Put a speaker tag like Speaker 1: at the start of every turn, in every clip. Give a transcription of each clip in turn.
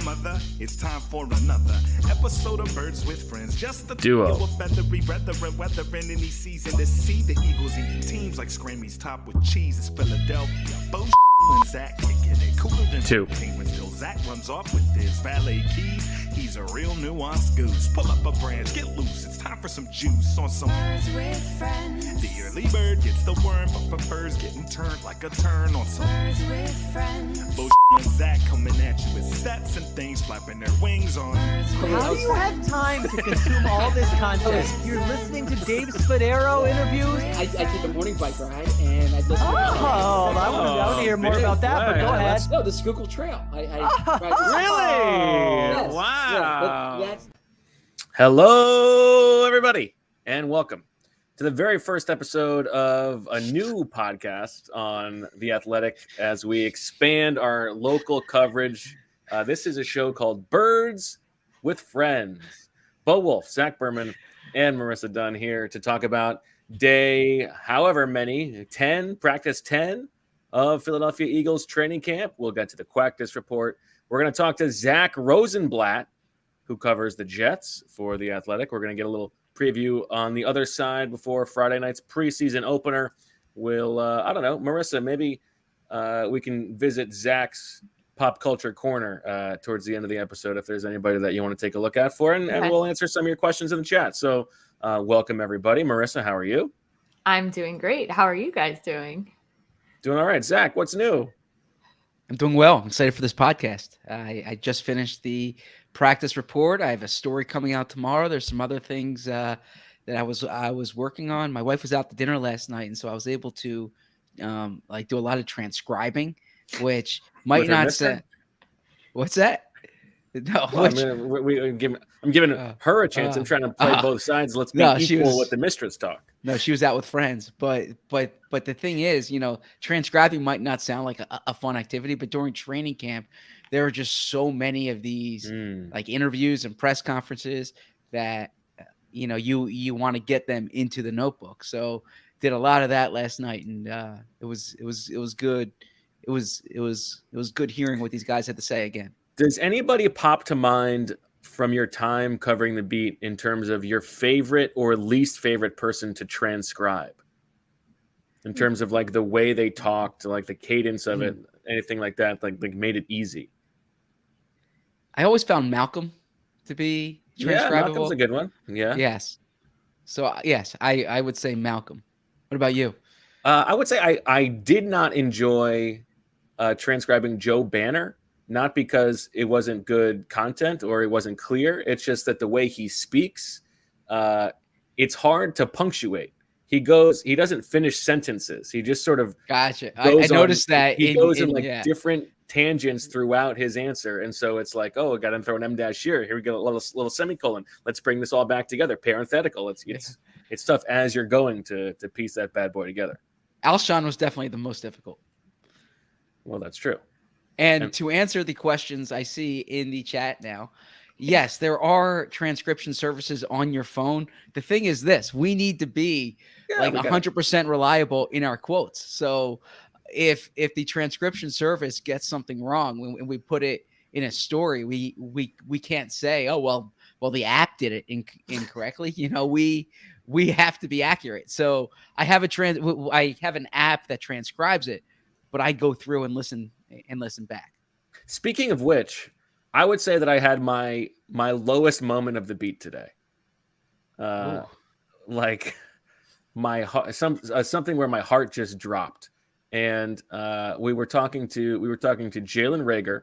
Speaker 1: mother, it's time for another episode of Birds with Friends. Just the
Speaker 2: duo
Speaker 1: of feathery brethren, weathering any season to see the Eagles eating teams like Scrammy's top with cheese. It's Philadelphia. Wulf and Zach kicking it cooler than
Speaker 2: two.
Speaker 1: Until Zack runs off with his valet keys. He's a real nuanced goose. Pull up a branch, get loose. It's time for some juice on some Birds with Friends. The early bird gets the worm, but prefers getting turned like a turn on some Birds with Friends. Wulf and Zach coming at you with stats and things flapping their wings on.
Speaker 3: How do you have time to consume all this content? You're listening to Dave Spadaro interviews?
Speaker 4: I take a morning bike ride and I listen to
Speaker 3: I want to hear more about that, but go ahead.
Speaker 4: No, the Schuylkill Trail.
Speaker 2: Really?
Speaker 4: Yes.
Speaker 2: Wow.
Speaker 4: Yeah, that's...
Speaker 2: Hello, everybody, and welcome to the very first episode of a new podcast on The Athletic as we expand our local coverage. This is a show called Birds with Friends. Bo Wulf, Zach Berman, and Marissa Dunn here to talk about day however many, practice 10 of Philadelphia Eagles training camp. We'll get to the Quackness report. We're going to talk to Zach Rosenblatt, who covers the Jets for The Athletic. We're going to get a little preview on the other side before Friday night's preseason opener. We'll, I don't know, Marissa, maybe we can visit Zach's Pop Culture Corner towards the end of the episode if there's anybody that you want to take a look at for, and we'll answer some of your questions in the chat. So welcome, everybody. Marissa, how are you?
Speaker 5: I'm doing great. How are you guys doing?
Speaker 2: Doing all right. Zach, what's new?
Speaker 6: I'm doing well. I'm excited for this podcast. I just finished the practice report. I have a story coming out tomorrow. There's some other things that I was working on. My wife was out to dinner last night, and so I was able to do a lot of transcribing, which might not say. What's that? No,
Speaker 2: well, I'm giving her a chance. I'm trying to play both sides. Let's be equal with the mistress talk.
Speaker 6: No, she was out with friends, but the thing is, transcribing might not sound like a fun activity, but during training camp, there are just so many of these like interviews and press conferences that you want to get them into the notebook. So did a lot of that last night, and it was good. It was good hearing what these guys had to say again.
Speaker 2: Does anybody pop to mind from your time covering the beat in terms of your favorite or least favorite person to transcribe? In terms of like the way they talked, like the cadence of it, anything like that, like made it easy.
Speaker 6: I always found Malcolm to be transcribable.
Speaker 2: Yeah, Malcolm's a good one. Yeah.
Speaker 6: Yes. So yes, I would say Malcolm. What about you?
Speaker 2: I would say I did not enjoy transcribing Joe Banner. Not because it wasn't good content or it wasn't clear. It's just that the way he speaks, it's hard to punctuate. He doesn't finish sentences. He just sort of
Speaker 6: gotcha. I noticed that
Speaker 2: he goes in different tangents throughout his answer, and so it's like, oh, I got to throw an M- here. Here we go, a little semicolon. Let's bring this all back together. Parenthetical. It's tough as you're going to piece that bad boy together.
Speaker 6: Alshon was definitely the most difficult.
Speaker 2: Well, that's true.
Speaker 6: And to answer the questions I see in the chat now, yes, there are transcription services on your phone. The thing is this, we need to be 100% reliable in our quotes. So if the transcription service gets something wrong, when we put it in a story, we can't say, oh, well, the app did it incorrectly. We have to be accurate. So I have an app that transcribes it, but I go through and listen back.
Speaker 2: Speaking of which, I would say that I had my lowest moment of the beat today. Like my heart, something where my heart just dropped. And we were talking to Jalen Reagor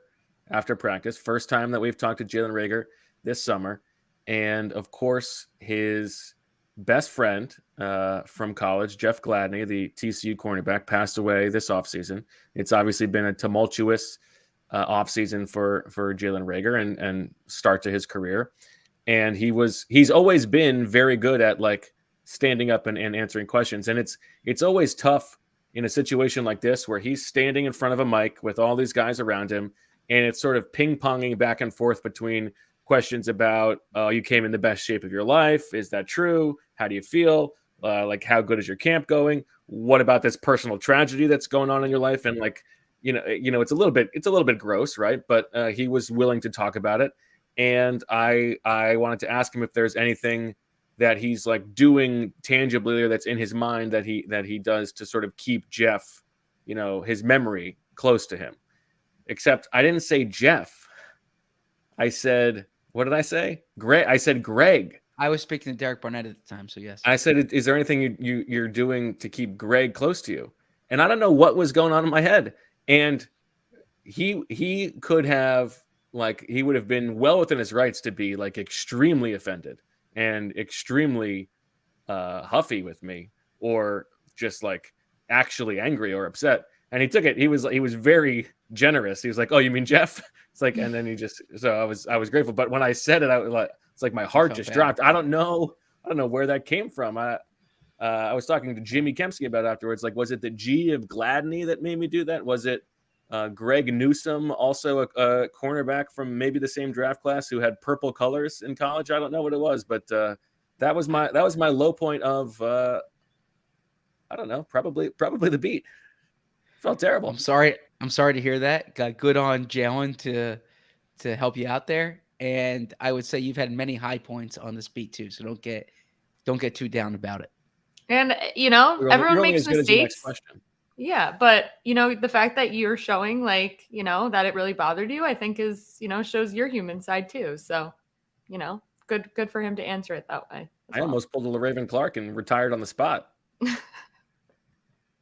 Speaker 2: after practice. First time that we've talked to Jalen Reagor this summer. And of course, his best friend from college, Jeff Gladney, the TCU cornerback, passed away this offseason. It's obviously been a tumultuous offseason for Jalen Reagor and start to his career. And he's always been very good at like standing up and answering questions. And it's always tough in a situation like this where he's standing in front of a mic with all these guys around him, and it's sort of ping-ponging back and forth between questions about you came in the best shape of your life. Is that true? How do you feel? Like, how good is your camp going? What about this personal tragedy that's going on in your life? And like, it's a little bit gross, right? But he was willing to talk about it, and I wanted to ask him if there's anything that he's like doing tangibly or that's in his mind that he does to sort of keep Jeff, his memory close to him. Except I didn't say Jeff. I said, what did I say? Greg. I said Greg.
Speaker 6: I was speaking to Derek Barnett at the time, so yes.
Speaker 2: I said, is there anything you're doing to keep Greg close to you? And I don't know what was going on in my head. And he could have, like, he would have been well within his rights to be like extremely offended and extremely huffy with me, or just like actually angry or upset. And he took it. He was very generous. He was like, "Oh, you mean Jeff?" It's like, and then I was grateful. But when I said it, it's like my heart just dropped. I don't know where that came from. I was talking to Jimmy Kempsky about it afterwards. Like, was it the G of Gladney that made me do that? Was it Greg Newsome, also a cornerback from maybe the same draft class who had purple colors in college? I don't know what it was, but that was my low point of I don't know, probably the beat. Felt terrible.
Speaker 6: I'm sorry to hear that. Got good on Jalen to help you out there, and I would say you've had many high points on this beat too. So don't get too down about it.
Speaker 5: And everyone makes mistakes. Yeah, but the fact that you're showing like that it really bothered you, I think is shows your human side too. So good for him to answer it that way.
Speaker 2: I almost pulled a LaRaven Clark and retired on the spot.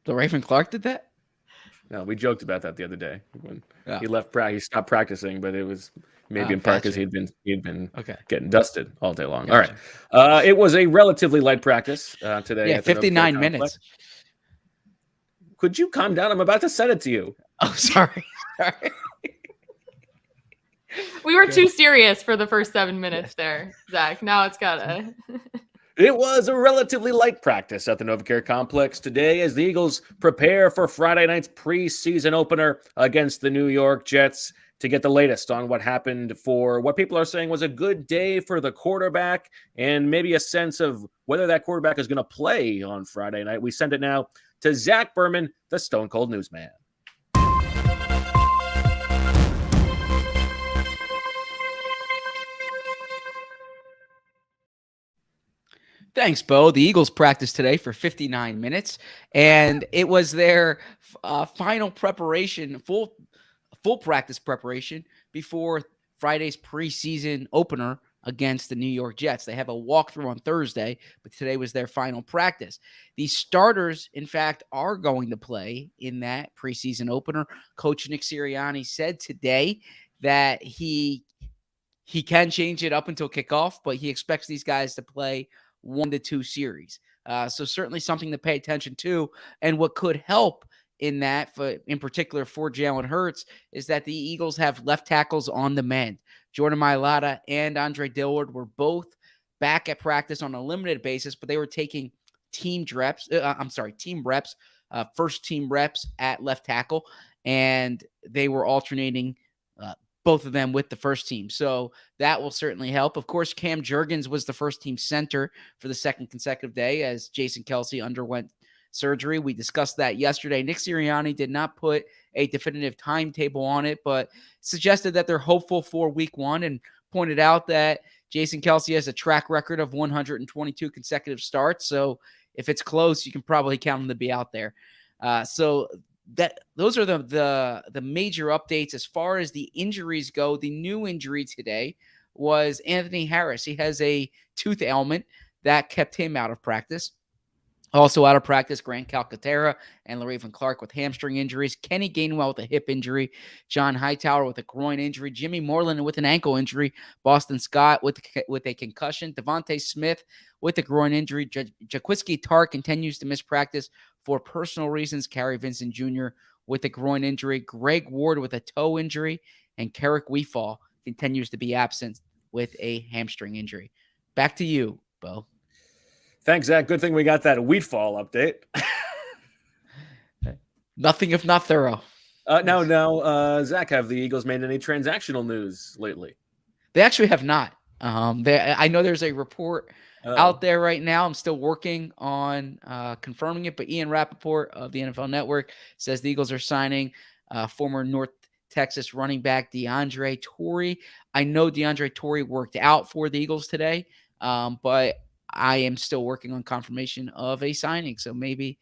Speaker 6: LaRaven Clark did that?
Speaker 2: No, we joked about that the other day when he left. He stopped practicing, but it was maybe in part because he'd been getting dusted all day long. Gotcha. All right, it was a relatively light practice today.
Speaker 6: Yeah, 59 minutes.
Speaker 2: Could you calm down? I'm about to send it to you.
Speaker 6: Oh, sorry.
Speaker 5: We were too serious for the first 7 minutes there, Zach. Now it's gotta.
Speaker 2: It was a relatively light practice at the NovaCare Complex today as the Eagles prepare for Friday night's preseason opener against the New York Jets. To get the latest on what happened for what people are saying was a good day for the quarterback and maybe a sense of whether that quarterback is going to play on Friday night, we send it now to Zach Berman, the Stone Cold Newsman.
Speaker 6: Thanks, Bo. The Eagles practiced today for 59 minutes, and it was their final preparation, full practice preparation before Friday's preseason opener against the New York Jets. They have a walkthrough on Thursday, but today was their final practice. The starters, in fact, are going to play in that preseason opener. Coach Nick Sirianni said today that he can change it up until kickoff, but he expects these guys to play 1 to 2 series. So certainly something to pay attention to. And what could help in that, in particular for Jalen Hurts, is that the Eagles have left tackles on the mend. Jordan Mailata and Andre Dillard were both back at practice on a limited basis, but they were taking team reps, first team reps at left tackle, and they were alternating both of them with the first team. So that will certainly help. Of course, Cam Jurgens was the first team center for the second consecutive day as Jason Kelce underwent surgery. We discussed that yesterday. Nick Sirianni did not put a definitive timetable on it, but suggested that they're hopeful for week 1 and pointed out that Jason Kelce has a track record of 122 consecutive starts. So if it's close, you can probably count him to be out there. So those are the major updates. As far as the injuries go, the new injury today was Anthony Harris. He has a tooth ailment that kept him out of practice. Also out of practice, Grant Calcaterra and LaRaven Clark with hamstring injuries. Kenny Gainwell with a hip injury. John Hightower with a groin injury. Jimmy Moreland with an ankle injury. Boston Scott with a concussion. Devontae Smith with a groin injury. Jaquiski Tarr continues to miss practice for personal reasons. Kerry Vincent Jr. with a groin injury. Greg Ward with a toe injury. And Kerrick Weefall continues to be absent with a hamstring injury. Back to you, Bo.
Speaker 2: Thanks, Zach. Good thing we got that Wheatfall update.
Speaker 6: Nothing if not thorough.
Speaker 2: No, Zach, have the Eagles made any transactional news lately?
Speaker 6: They actually have not. I know there's a report out there right now. I'm still working on confirming it, but Ian Rappaport of the NFL Network says the Eagles are signing former North Texas running back DeAndre Torrey. I know DeAndre Torrey worked out for the Eagles today, but I am still working on confirmation of a signing. So maybe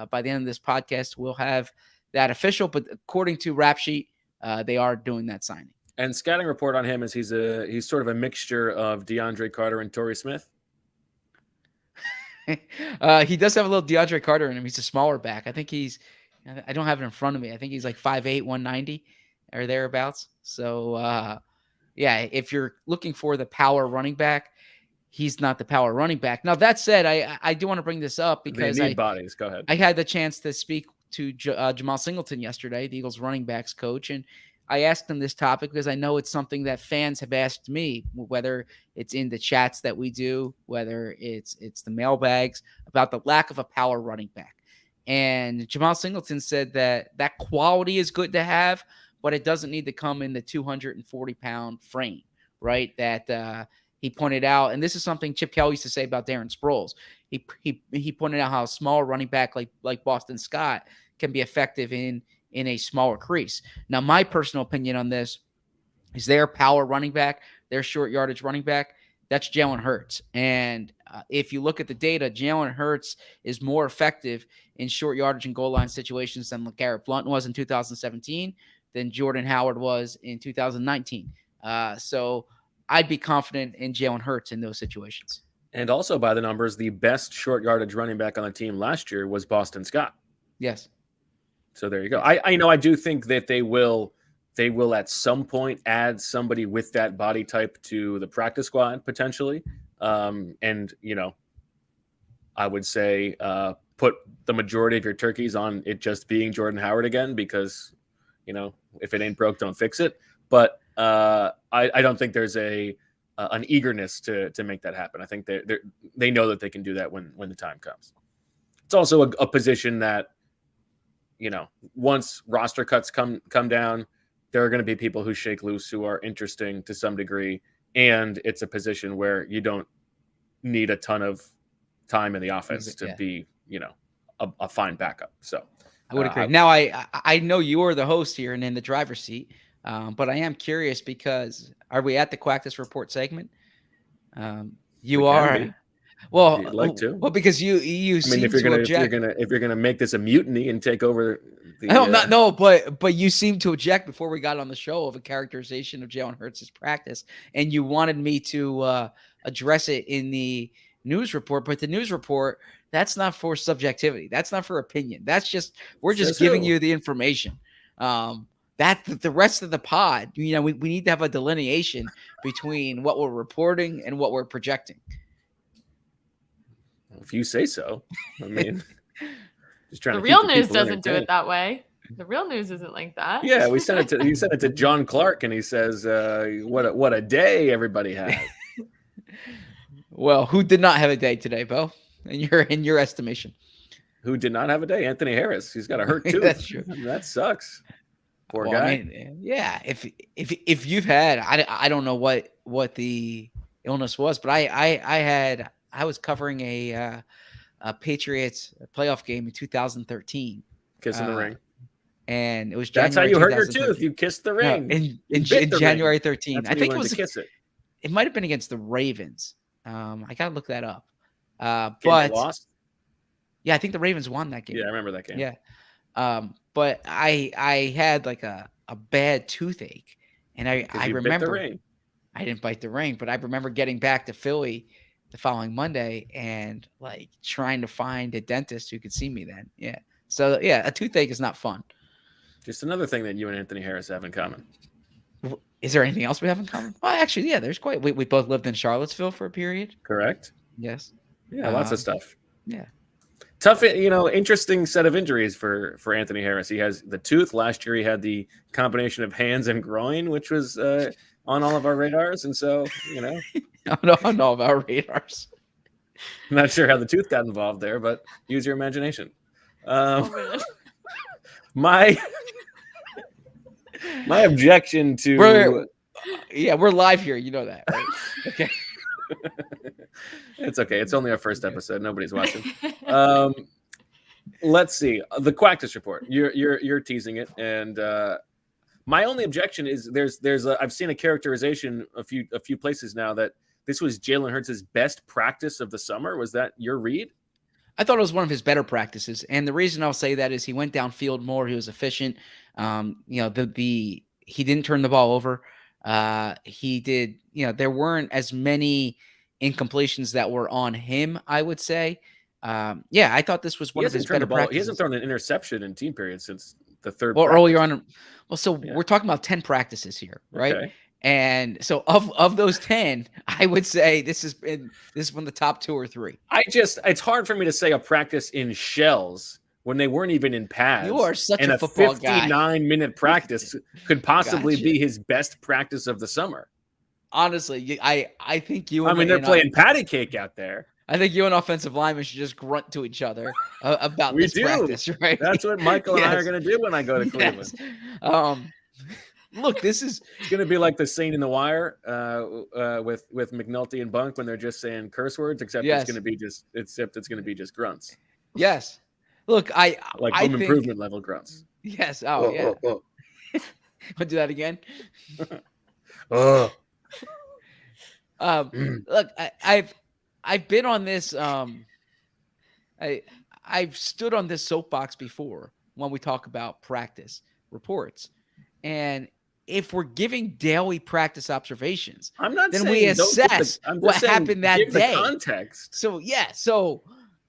Speaker 6: by the end of this podcast, we'll have that official. But according to Rap Sheet, they are doing that signing.
Speaker 2: And scouting report on him is he's sort of a mixture of DeAndre Carter and Torrey Smith.
Speaker 6: He does have a little DeAndre Carter in him. He's a smaller back. I think I don't have it in front of me. I think he's like 5'8", 190 or thereabouts. So, yeah, if you're looking for the power running back, he's not the power running back. Now, that said, I do want to bring this up because
Speaker 2: they need bodies. Go ahead.
Speaker 6: I had the chance to speak to Jamal Singleton yesterday, the Eagles running backs coach, and I asked him this topic because I know it's something that fans have asked me, whether it's in the chats that we do, whether it's the mailbags, about the lack of a power running back. And Jamal Singleton said that quality is good to have, but it doesn't need to come in the 240-pound frame, right? That he pointed out, and this is something Chip Kelly used to say about Darren Sproles. He pointed out how a small running back like Boston Scott can be effective in a smaller crease. Now, my personal opinion on this is their power running back, their short yardage running back, that's Jalen Hurts. And if you look at the data, Jalen Hurts is more effective in short yardage and goal line situations than LeGarrette Blount was in 2017, than Jordan Howard was in 2019. So I'd be confident in Jalen Hurts in those situations.
Speaker 2: And also by the numbers, the best short yardage running back on the team last year was Boston Scott.
Speaker 6: Yes.
Speaker 2: So there you go. I do think that they will at some point add somebody with that body type to the practice squad potentially. And I would say put the majority of your turkeys on it just being Jordan Howard again, because if it ain't broke, don't fix it. But I don't think there's an eagerness to make that happen. I think they know that they can do that when the time comes. It's also a position that, once roster cuts come down, there are going to be people who shake loose who are interesting to some degree. And it's a position where you don't need a ton of time in the offense to be, a fine backup. So
Speaker 6: I would agree. Now, I know you are the host here and in the driver's seat, but I am curious because are we at the Quacktus Report segment? You are. Well,
Speaker 2: you'd like to.
Speaker 6: Well, because you seem to object.
Speaker 2: If you're gonna make this a mutiny and take over the
Speaker 6: no, but you seem to object before we got on the show of a characterization of Jalen Hurts' practice, and you wanted me to address it in the news report. But the news report, that's not for subjectivity. That's not for opinion. That's just we're just giving you the information. That the rest of the pod, we need to have a delineation between what we're reporting and what we're projecting.
Speaker 2: If you say so. I mean, just trying
Speaker 5: the real news doesn't do it that way. The real news isn't like that.
Speaker 2: Yeah, you sent it to John Clark, and he says, "What a day everybody had."
Speaker 6: Well, who did not have a day today, Bo? In your estimation,
Speaker 2: who did not have a day? Anthony Harris. He's got a hurt tooth.
Speaker 6: That's true.
Speaker 2: That sucks. Poor guy.
Speaker 6: I mean, yeah. If you've had, I don't know what the illness was, but I was covering a Patriots playoff game in 2013.
Speaker 2: Kissing the ring.
Speaker 6: And it was January.
Speaker 2: That's how you hurt your tooth. You kissed the ring.
Speaker 6: No, in January 13. I think it was
Speaker 2: kiss it.
Speaker 6: It might have been against the Ravens. I gotta look that up.
Speaker 2: But lost.
Speaker 6: Yeah, I think the Ravens won that game.
Speaker 2: Yeah, I remember that game.
Speaker 6: Yeah. But I had like a bad toothache, and I remember I didn't bite the ring, but I remember getting back to Philly the following Monday and like trying to find a dentist who could see me then. Yeah. So yeah, a toothache is not fun.
Speaker 2: Just another thing that you and Anthony Harris have in common.
Speaker 6: Is there anything else we have in common? Well, actually, yeah, there's quite. We both lived in Charlottesville for a period.
Speaker 2: Correct.
Speaker 6: Yes.
Speaker 2: Yeah, lots of stuff.
Speaker 6: Yeah.
Speaker 2: Tough, interesting set of injuries for Anthony Harris. He has the tooth. Last year, he had the combination of hands and groin, which was on all of our radars. And so,
Speaker 6: on all of our radars.
Speaker 2: I'm not sure how the tooth got involved there, but use your imagination. My objection to
Speaker 6: we're live here. You know that, right? Okay.
Speaker 2: It's okay. It's only our first episode. Nobody's watching. Let's see the Quactus report. You're teasing it, and my only objection is I've seen a characterization a few places now that this was Jalen Hurts' best practice of the summer. Was that your read?
Speaker 6: I thought it was one of his better practices, and the reason I'll say that is he went downfield more. He was efficient. He didn't turn the ball over. He did. There weren't as many incompletions that were on him, I would say. I thought this was one of his better practices.
Speaker 2: He hasn't thrown an interception in team period since the third.
Speaker 6: Well, earlier on. Well, so we're talking about 10 practices here, right? Okay. And so of those 10, I would say this is one of the top 2 or 3.
Speaker 2: It's hard for me to say a practice in shells when they weren't even in pads.
Speaker 6: You are such a football guy.
Speaker 2: 59-minute practice could possibly be his best practice of the summer.
Speaker 6: Honestly, I think you.
Speaker 2: They're playing patty cake out there.
Speaker 6: I think you and offensive linemen should just grunt to each other about this practice, right?
Speaker 2: That's what Michael and I are going to do when I go to Cleveland.
Speaker 6: Yes. Look, this is
Speaker 2: going to be like the Scene in the Wire with McNulty and Bunk when they're just saying curse words, except it's going to be just grunts.
Speaker 6: Yes. Look, I
Speaker 2: think improvement level grunts.
Speaker 6: Yes. Oh, yeah. Want to do that again? Look, I've been on this. I've stood on this soapbox before when we talk about practice reports, and if we're giving daily practice observations, then we assess what happened that day.
Speaker 2: The context.
Speaker 6: So So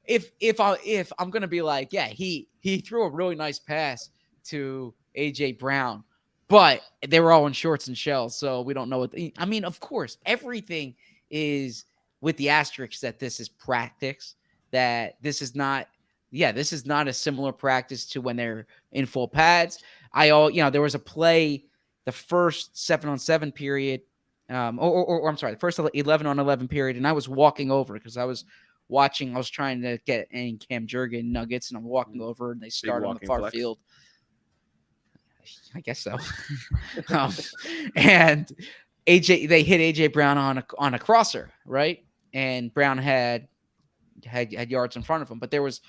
Speaker 6: if I'm gonna be like, he threw a really nice pass to AJ Brown, but they were all in shorts and shells, so we don't know what. Of course, everything is with the asterisk that this is practice. That this is not a similar practice to when they're in full pads. There was a play. The first 7-on-7 period, I'm sorry, the first 11-on-11 period, and I was walking over because I was trying to get any Cam Jurgen nuggets, and I'm walking over, and they start on the far field. I guess so. And they hit AJ Brown on a crosser, right? And Brown had yards in front of him, but there was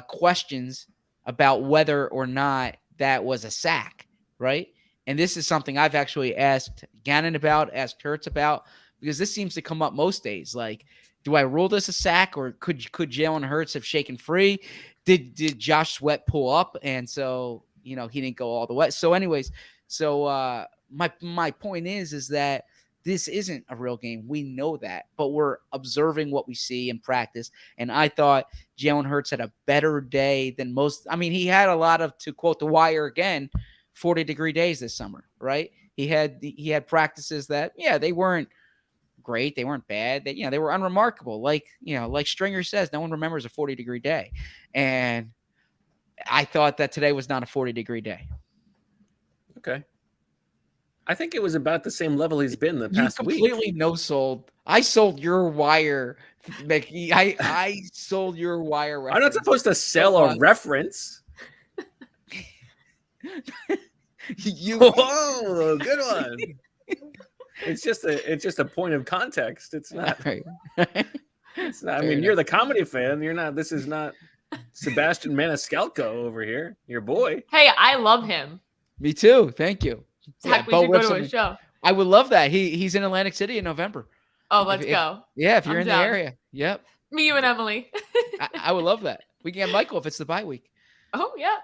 Speaker 6: questions about whether or not that was a sack, right? And this is something I've actually asked Gannon about, asked Hurts about, because this seems to come up most days. Like, do I rule this a sack, or could Jalen Hurts have shaken free? Did Josh Sweat pull up, and so he didn't go all the way? So, anyways, my point is that this isn't a real game. We know that, but we're observing what we see in practice. And I thought Jalen Hurts had a better day than most. He had a lot of, to quote The Wire again, 40-degree days this summer, right? He had practices that, they weren't great, they weren't bad, they were unremarkable. Like Stringer says, no one remembers a 40-degree day, and I thought that today was not a 40-degree day.
Speaker 2: Okay, I think it was about the same level he's been the past week.
Speaker 6: You completely no-sold. I sold your Wire. I sold your Wire reference.
Speaker 2: I'm not supposed to sell a reference. Whoa, good one. It's just a point of context. It's not. It's not. You're the comedy fan. You're not. This is not Sebastian Maniscalco over here. Your boy.
Speaker 5: Hey, I love him.
Speaker 6: Me too. Thank you.
Speaker 5: Zach, we should go to a show.
Speaker 6: I would love that. He's in Atlantic City in November.
Speaker 5: Oh, let's go.
Speaker 6: If you're in the area. Yep.
Speaker 5: Me, you, and Emily.
Speaker 6: I would love that. We can get Michael if it's the bye week.
Speaker 5: Oh, yeah.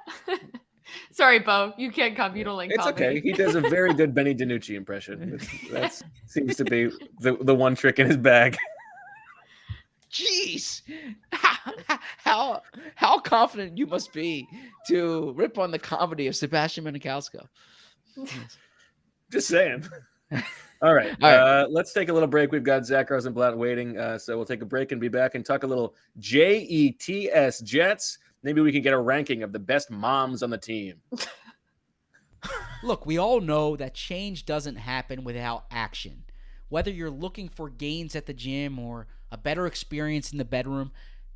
Speaker 5: Sorry, Bo. You can't come. You don't like
Speaker 2: It's
Speaker 5: comedy.
Speaker 2: okay. He does a very good Benny DiNucci impression. That seems to be the one trick in his bag.
Speaker 6: Jeez. How confident you must be to rip on the comedy of Sebastian Maniscalco.
Speaker 2: Just saying. All right. Let's take a little break. We've got Zach Rosenblatt waiting. So we'll take a break and be back and talk a little JETS, Jets. Maybe we can get a ranking of the best moms on the team.
Speaker 6: Look, we all know that change doesn't happen without action. Whether you're looking for gains at the gym or a better experience in the bedroom,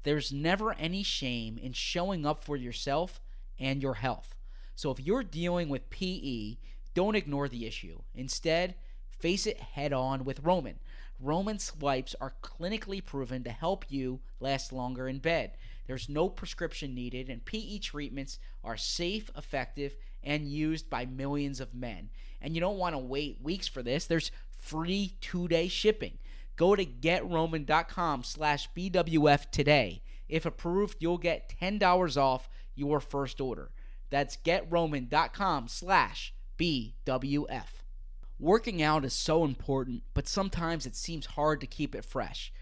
Speaker 6: there's never any shame in showing up for yourself and your health. So if you're dealing with PE, don't ignore the issue. Instead, face it head on with Roman. Roman swipes are clinically proven to help you last longer in bed. There's no prescription needed, and PE treatments are safe, effective, and used by millions of men. And you don't want to wait weeks for this. There's free 2-day shipping. Go to GetRoman.com/BWF today. If approved, you'll get $10 off your first order. That's GetRoman.com/BWF. Working out is so important, but sometimes it seems hard to keep it fresh.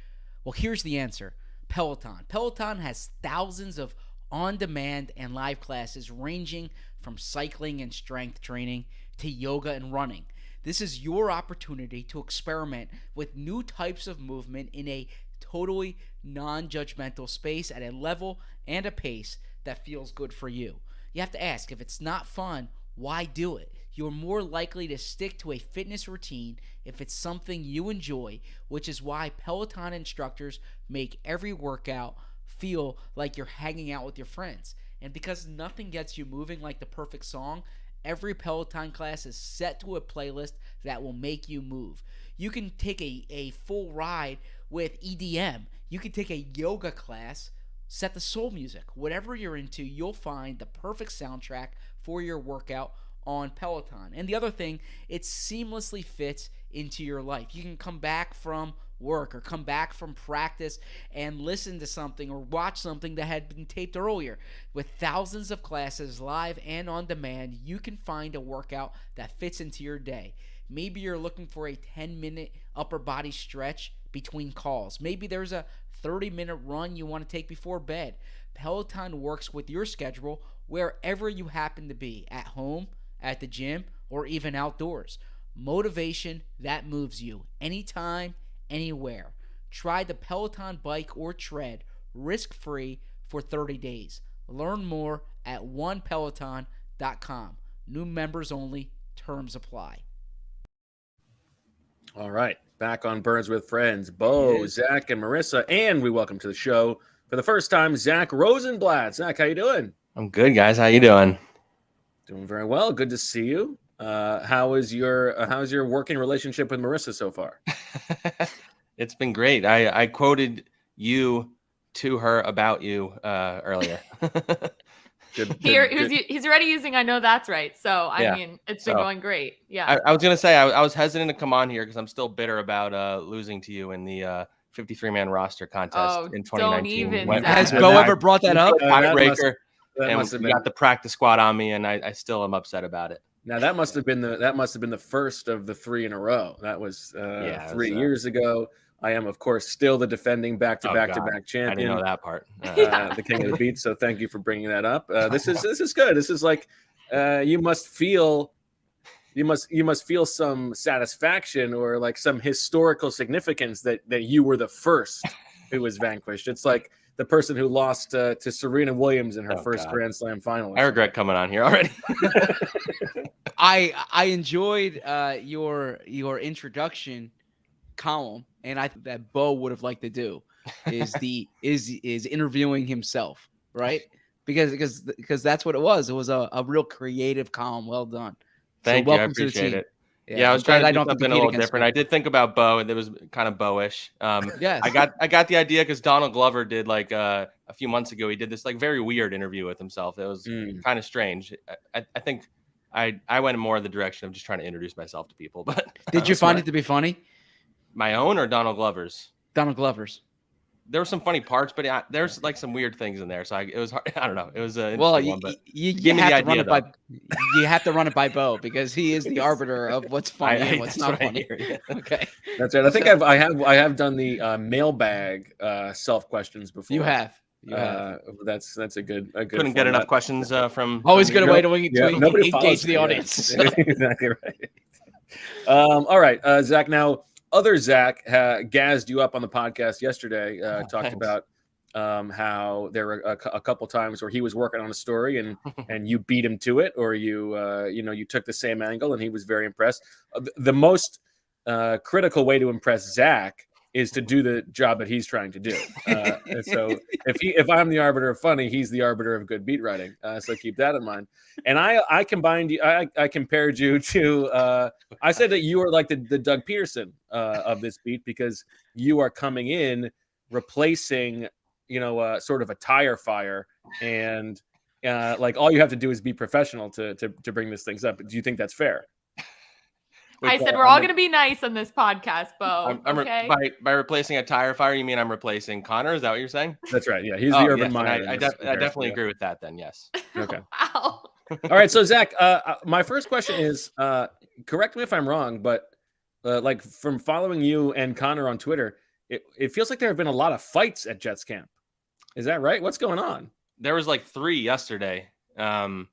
Speaker 6: Well, here's the answer. Peloton. Peloton has thousands of on-demand and live classes ranging from cycling and strength training to yoga and running. This is your opportunity to experiment with new types of movement in a totally non-judgmental space at a level and a pace that feels good for you. You have to ask, if it's not fun, why do it? You're more likely to stick to a fitness routine if it's something you enjoy, which is why Peloton instructors make every workout feel like you're hanging out with your friends. And because nothing gets you moving like the perfect song, every Peloton class is set to a playlist that will make you move. You can take a full ride with EDM. You can take a yoga class, set the soul music. Whatever you're into, you'll find the perfect soundtrack for your workout on Peloton. And the other thing, it seamlessly fits into your life. You can come back from work or come back from practice and listen to something or watch something that had been taped earlier. With thousands of classes live and on demand, you can find a workout that fits into your day. Maybe you're looking for a 10-minute upper body stretch between calls. Maybe there's a 30-minute run you want to take before bed. Peloton works with your schedule wherever you happen to be, at home, at the gym, or even outdoors. Motivation that moves you anytime, anywhere. Try the Peloton bike or tread risk-free for 30 days. Learn more at onepeloton.com. New members only. Terms apply.
Speaker 2: All right. Back on Birds with Friends. Bo, Zach, and Marissa. And we welcome to the show for the first time, Zach Rosenblatt. Zach, how you doing?
Speaker 7: I'm good, guys. How you doing?
Speaker 2: Doing very well. Good to see you. How's your working relationship with Marissa so far?
Speaker 7: It's been great. I quoted you to her about you earlier.
Speaker 5: He's already using I know that's right. So I mean, it's been going great. Yeah.
Speaker 7: I was gonna say I was hesitant to come on here because I'm still bitter about losing to you in the 53-man roster contest in 2019.
Speaker 5: Don't even.
Speaker 6: Has Bo ever brought that up?
Speaker 7: Tiebreaker. And we got the practice squad on me, and I still am upset about it.
Speaker 2: Now that must have been the first of the 3 in a row. That was 3 years ago. I am, of course, still the defending back-to-back champion.
Speaker 7: I didn't know that part.
Speaker 2: The king of the beat. So thank you for bringing that up. This is good. This is like you must feel some satisfaction or like some historical significance that you were the first who was vanquished. It's like the person who lost to Serena Williams in her first Grand Slam final.
Speaker 7: I regret coming on here already.
Speaker 6: I enjoyed your introduction column, and I think that Bo would have liked to do is interviewing himself, right? Because that's what it was. It was a real creative column. Well done.
Speaker 7: Thank you. I appreciate it. Yeah, I was trying to do something a little different. I did think about Bo, and it was kind of Bo-ish.
Speaker 6: Yes.
Speaker 7: I got the idea because Donald Glover did like a few months ago. He did this like very weird interview with himself. It was kind of strange. I think I went more in the direction of just trying to introduce myself to people. But
Speaker 6: did you find it to be funny?
Speaker 7: My own or Donald Glover's?
Speaker 6: Donald Glover's.
Speaker 7: There were some funny parts, but there's like some weird things in there. So it was hard. I don't know. It was you
Speaker 6: have to run it by Bo because he is the arbiter of what's funny and what's not funny. Okay,
Speaker 2: that's right. I think I have done the mailbag self questions before.
Speaker 6: You have.
Speaker 2: That's a good.
Speaker 7: Couldn't get enough questions from.
Speaker 6: Always going to wait till we engage the audience.
Speaker 2: Exactly right. All right, Zach. Now, other Zach gazzed you up on the podcast yesterday. Talked about how there were a couple times where he was working on a story and you beat him to it, or you took the same angle, and he was very impressed. The most critical way to impress Zach is to do the job that he's trying to do. And so if I'm the arbiter of funny, he's the arbiter of good beat writing. So keep that in mind. And I combined you. I compared you to. I said that you are like the Doug Peterson of this beat because you are coming in replacing sort of a tire fire, and like all you have to do is be professional to bring this things up. Do you think that's fair?
Speaker 5: I said we're all going to be nice on this podcast, Bo. Okay?
Speaker 7: By replacing a tire fire, you mean I'm replacing Connor? Is that what you're saying?
Speaker 2: That's right. Yeah, he's the urban miner.
Speaker 7: I definitely agree with that. Then yes.
Speaker 2: Okay.
Speaker 5: Wow.
Speaker 2: All right. So Zach, my first question is, correct me if I'm wrong, but like from following you and Connor on Twitter, it feels like there have been a lot of fights at Jets camp. Is that right? What's going on?
Speaker 7: There was like 3 yesterday. There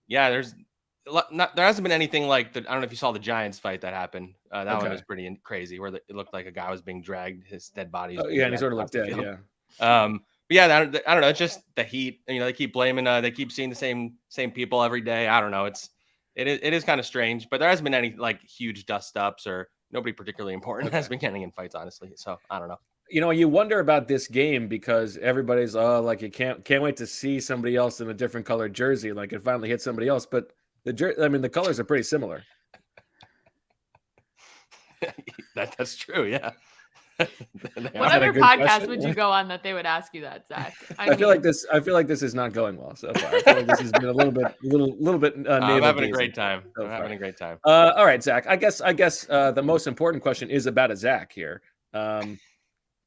Speaker 7: hasn't been anything like I don't know if you saw the Giants fight that happened. That one was pretty crazy, where it looked like a guy was being dragged, his dead body.
Speaker 2: And he sort of looked dead. Yeah.
Speaker 7: But yeah, I don't know. It's just the heat. They keep blaming. They keep seeing the same people every day. I don't know. It is kind of strange, but there hasn't been any like huge dust ups or nobody particularly important has been getting in fights, honestly. So I don't know.
Speaker 2: You wonder about this game because everybody's like you can't wait to see somebody else in a different colored jersey, like it finally hit somebody else, but the colors are pretty similar.
Speaker 7: That's true. Yeah.
Speaker 5: What other podcast would you go on that they would ask you that, Zach?
Speaker 2: I feel like this is not going well so far. I feel like this has been a little bit.
Speaker 7: I'm having a great time.
Speaker 2: All right, Zach. I guess the most important question is about a Zach here.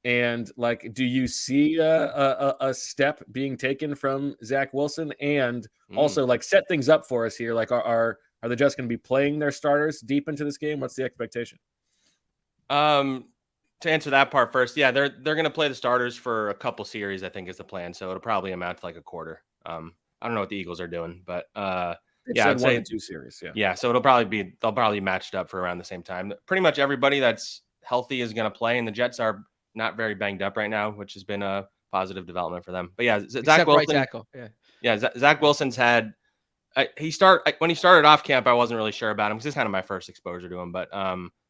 Speaker 2: And like, do you see a step being taken from Zach Wilson? And also, like, set things up for us here. Like, are the Jets going to be playing their starters deep into this game? What's the expectation?
Speaker 7: To answer that part first, yeah, they're going to play the starters for a couple series, I think is the plan. So it'll probably amount to like a quarter. I don't know what the Eagles are doing, but I'd say
Speaker 2: 1 to 2 series.
Speaker 7: Yeah. So they'll probably be matched up for around the same time. Pretty much everybody that's healthy is going to play, and the Jets are not very banged up right now, which has been a positive development for them. But yeah, Zach Wilson, right tackle. Yeah. Zach Wilson's had when he started off camp, I wasn't really sure about him because this is kind of my first exposure to him. But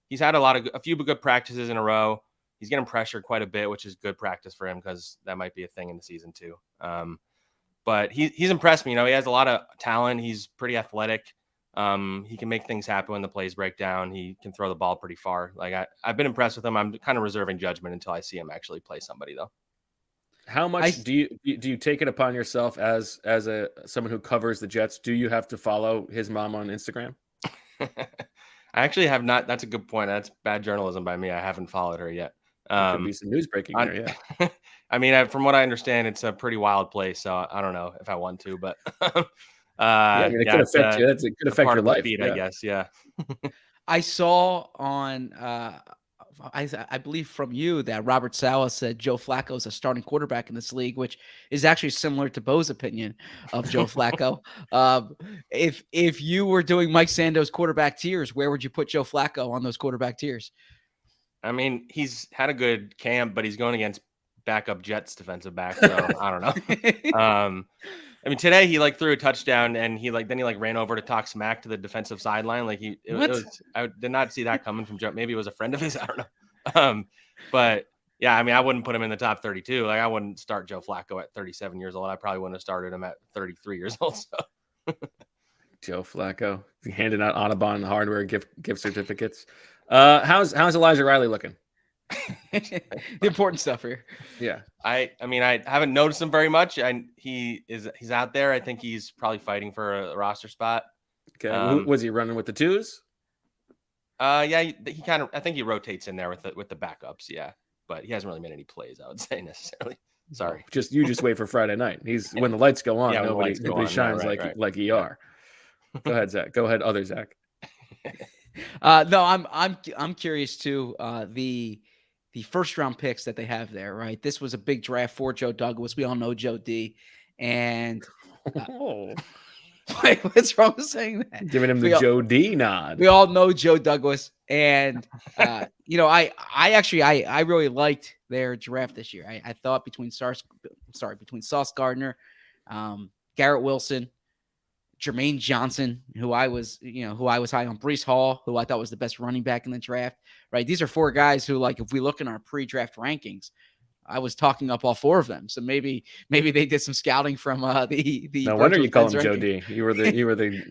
Speaker 7: he's had a few good practices in a row. He's getting pressured quite a bit, which is good practice for him because that might be a thing in the season too. But he's impressed me. He has a lot of talent. He's pretty athletic. He can make things happen when the plays break down. He can throw the ball pretty far. Like I've been impressed with him. I'm kind of reserving judgment until I see him actually play somebody though.
Speaker 2: How much do you take it upon yourself as someone who covers the Jets? Do you have to follow his mom on Instagram?
Speaker 7: I actually have not. That's a good point. That's bad journalism by me. I haven't followed her yet.
Speaker 2: Could be some news breaking there, yeah.
Speaker 7: I mean, from what I understand, it's a pretty wild place. So I don't know if I want to, but
Speaker 2: it could affect you. It could affect your life,
Speaker 7: I guess. Yeah.
Speaker 6: I saw on, I believe from you that Robert Saleh said Joe Flacco is a starting quarterback in this league, which is actually similar to Bo's opinion of Joe Flacco. If you were doing Mike Sando's quarterback tiers, where would you put Joe Flacco on those quarterback tiers?
Speaker 7: I mean, he's had a good camp, but he's going against backup Jets defensive back, so I don't know. I mean, today he threw a touchdown and he ran over to talk smack to the defensive sideline. I did not see that coming from Joe. Maybe it was a friend of his. I don't know. But yeah, I mean, I wouldn't put him in the top 32. I wouldn't start Joe Flacco at 37 years old. I probably wouldn't have started him at 33 years old. So.
Speaker 2: Joe Flacco handing out Audubon hardware gift certificates. How's Elijah Riley looking?
Speaker 6: The important stuff here.
Speaker 2: Yeah.
Speaker 7: I mean, I haven't noticed him very much. He's out there. I think he's probably fighting for a roster spot.
Speaker 2: Okay. Was he running with the twos?
Speaker 7: Yeah, he kind of. I think he rotates in there with the backups. Yeah, but he hasn't really made any plays, I would say, necessarily. Sorry.
Speaker 2: You just wait for Friday night. When the lights go on, nobody shines like ER. Go ahead, Zach. Go ahead, other Zach.
Speaker 6: No, I'm curious too. The first round picks that they have there, right? This was a big draft for Joe Douglas. We all know Joe D. And what's wrong with saying that?
Speaker 2: Giving him the Joe D nod.
Speaker 6: We all know Joe Douglas, and I really liked their draft this year. I thought between Sauce Gardner, Garrett Wilson, Jermaine Johnson, who I was high on, Breece Hall, who I thought was the best running back in the draft, right? These are 4 guys who, if we look in our pre-draft rankings, I was talking up all 4 of them. So maybe they did some scouting from the.
Speaker 2: No wonder you call him Joe D. You were the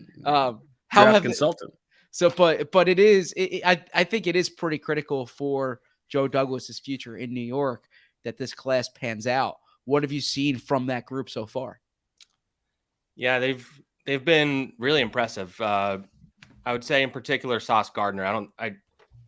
Speaker 2: draft consultant.
Speaker 6: So, but it is. I think it is pretty critical for Joe Douglas's future in New York that this class pans out. What have you seen from that group so far?
Speaker 7: Yeah, they've been really impressive. I would say in particular Sauce Gardner.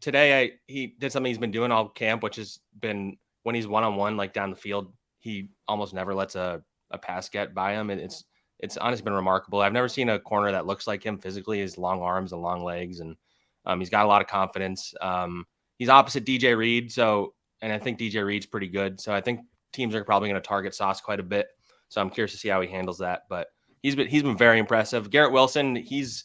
Speaker 7: Today he did something he's been doing all camp, which has been when he's one-on-one, like down the field, he almost never lets a pass get by him. And it's honestly been remarkable. I've never seen a corner that looks like him physically. His long arms and long legs, and he's got a lot of confidence. He's opposite DJ Reed, and I think DJ Reed's pretty good. So I think teams are probably going to target Sauce quite a bit. So I'm curious to see how he handles that. But he's been very impressive. Garrett Wilson, he's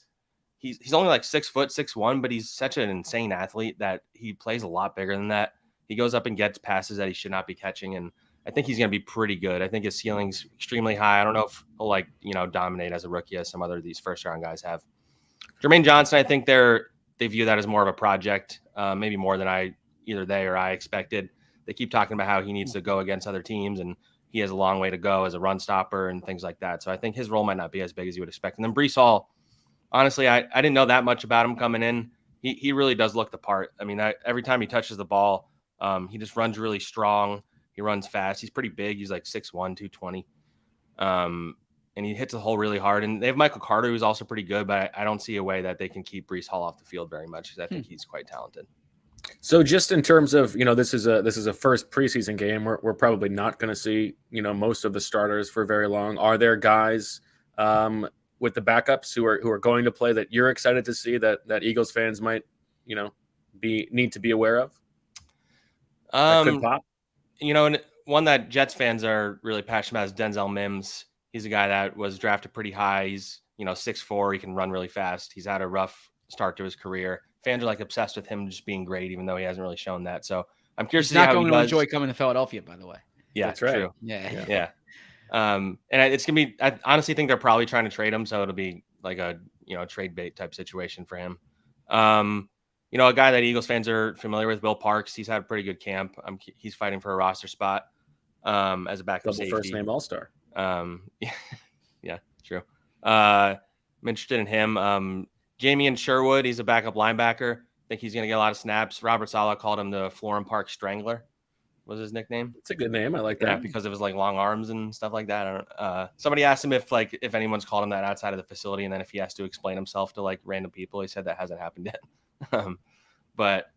Speaker 7: only like 6 foot, 6'1", but he's such an insane athlete that he plays a lot bigger than that. He goes up and gets passes that he should not be catching, and I think he's going to be pretty good. I think his ceiling's extremely high. I don't know if he'll dominate as a rookie as some other of these first-round guys have. Jermaine Johnson, I think they view that as more of a project, maybe more than either they or I expected. They keep talking about how he needs to go against other teams, and he has a long way to go as a run stopper and things like that. So I think his role might not be as big as you would expect. And then Breece Hall, honestly, I didn't know that much about him coming in. He really does look the part. I mean, every time he touches the ball, he just runs really strong. He runs fast. He's pretty big. He's like 6'1", 220. And he hits the hole really hard. And they have Michael Carter, who's also pretty good, but I don't see a way that they can keep Breece Hall off the field very much because I think he's quite talented.
Speaker 2: So just in terms of, this is a first preseason game. We're probably not going to see, most of the starters for very long. Are there guys with the backups who are going to play that you're excited to see that Eagles fans might, need to be aware of? That could pop?
Speaker 7: And one that Jets fans are really passionate about is Denzel Mims. He's a guy that was drafted pretty high. He's, 6'4". He can run really fast. He's had a rough start to his career. Fans are obsessed with him just being great, even though he hasn't really shown that. So I'm curious to see how he does.
Speaker 6: He's not going to enjoy coming to Philadelphia, by the way.
Speaker 7: Yeah,
Speaker 2: that's right.
Speaker 7: True.
Speaker 6: Yeah.
Speaker 7: And it's going to be, I honestly think they're probably trying to trade him. So it'll be like a, trade bait type situation for him. A guy that Eagles fans are familiar with, Will Parks. He's had a pretty good camp. He's fighting for a roster spot as a backup safety.
Speaker 2: First name All-Star.
Speaker 7: Yeah, true. I'm interested in him. Jamian Sherwood, he's a backup linebacker. I think he's going to get a lot of snaps. Robert Saleh called him the Florham Park Strangler. Was his nickname?
Speaker 2: It's a good name. I like that.
Speaker 7: Yeah, because of his long arms and stuff like that. Somebody asked him if anyone's called him that outside of the facility, and then if he has to explain himself to random people. He said that hasn't happened yet. But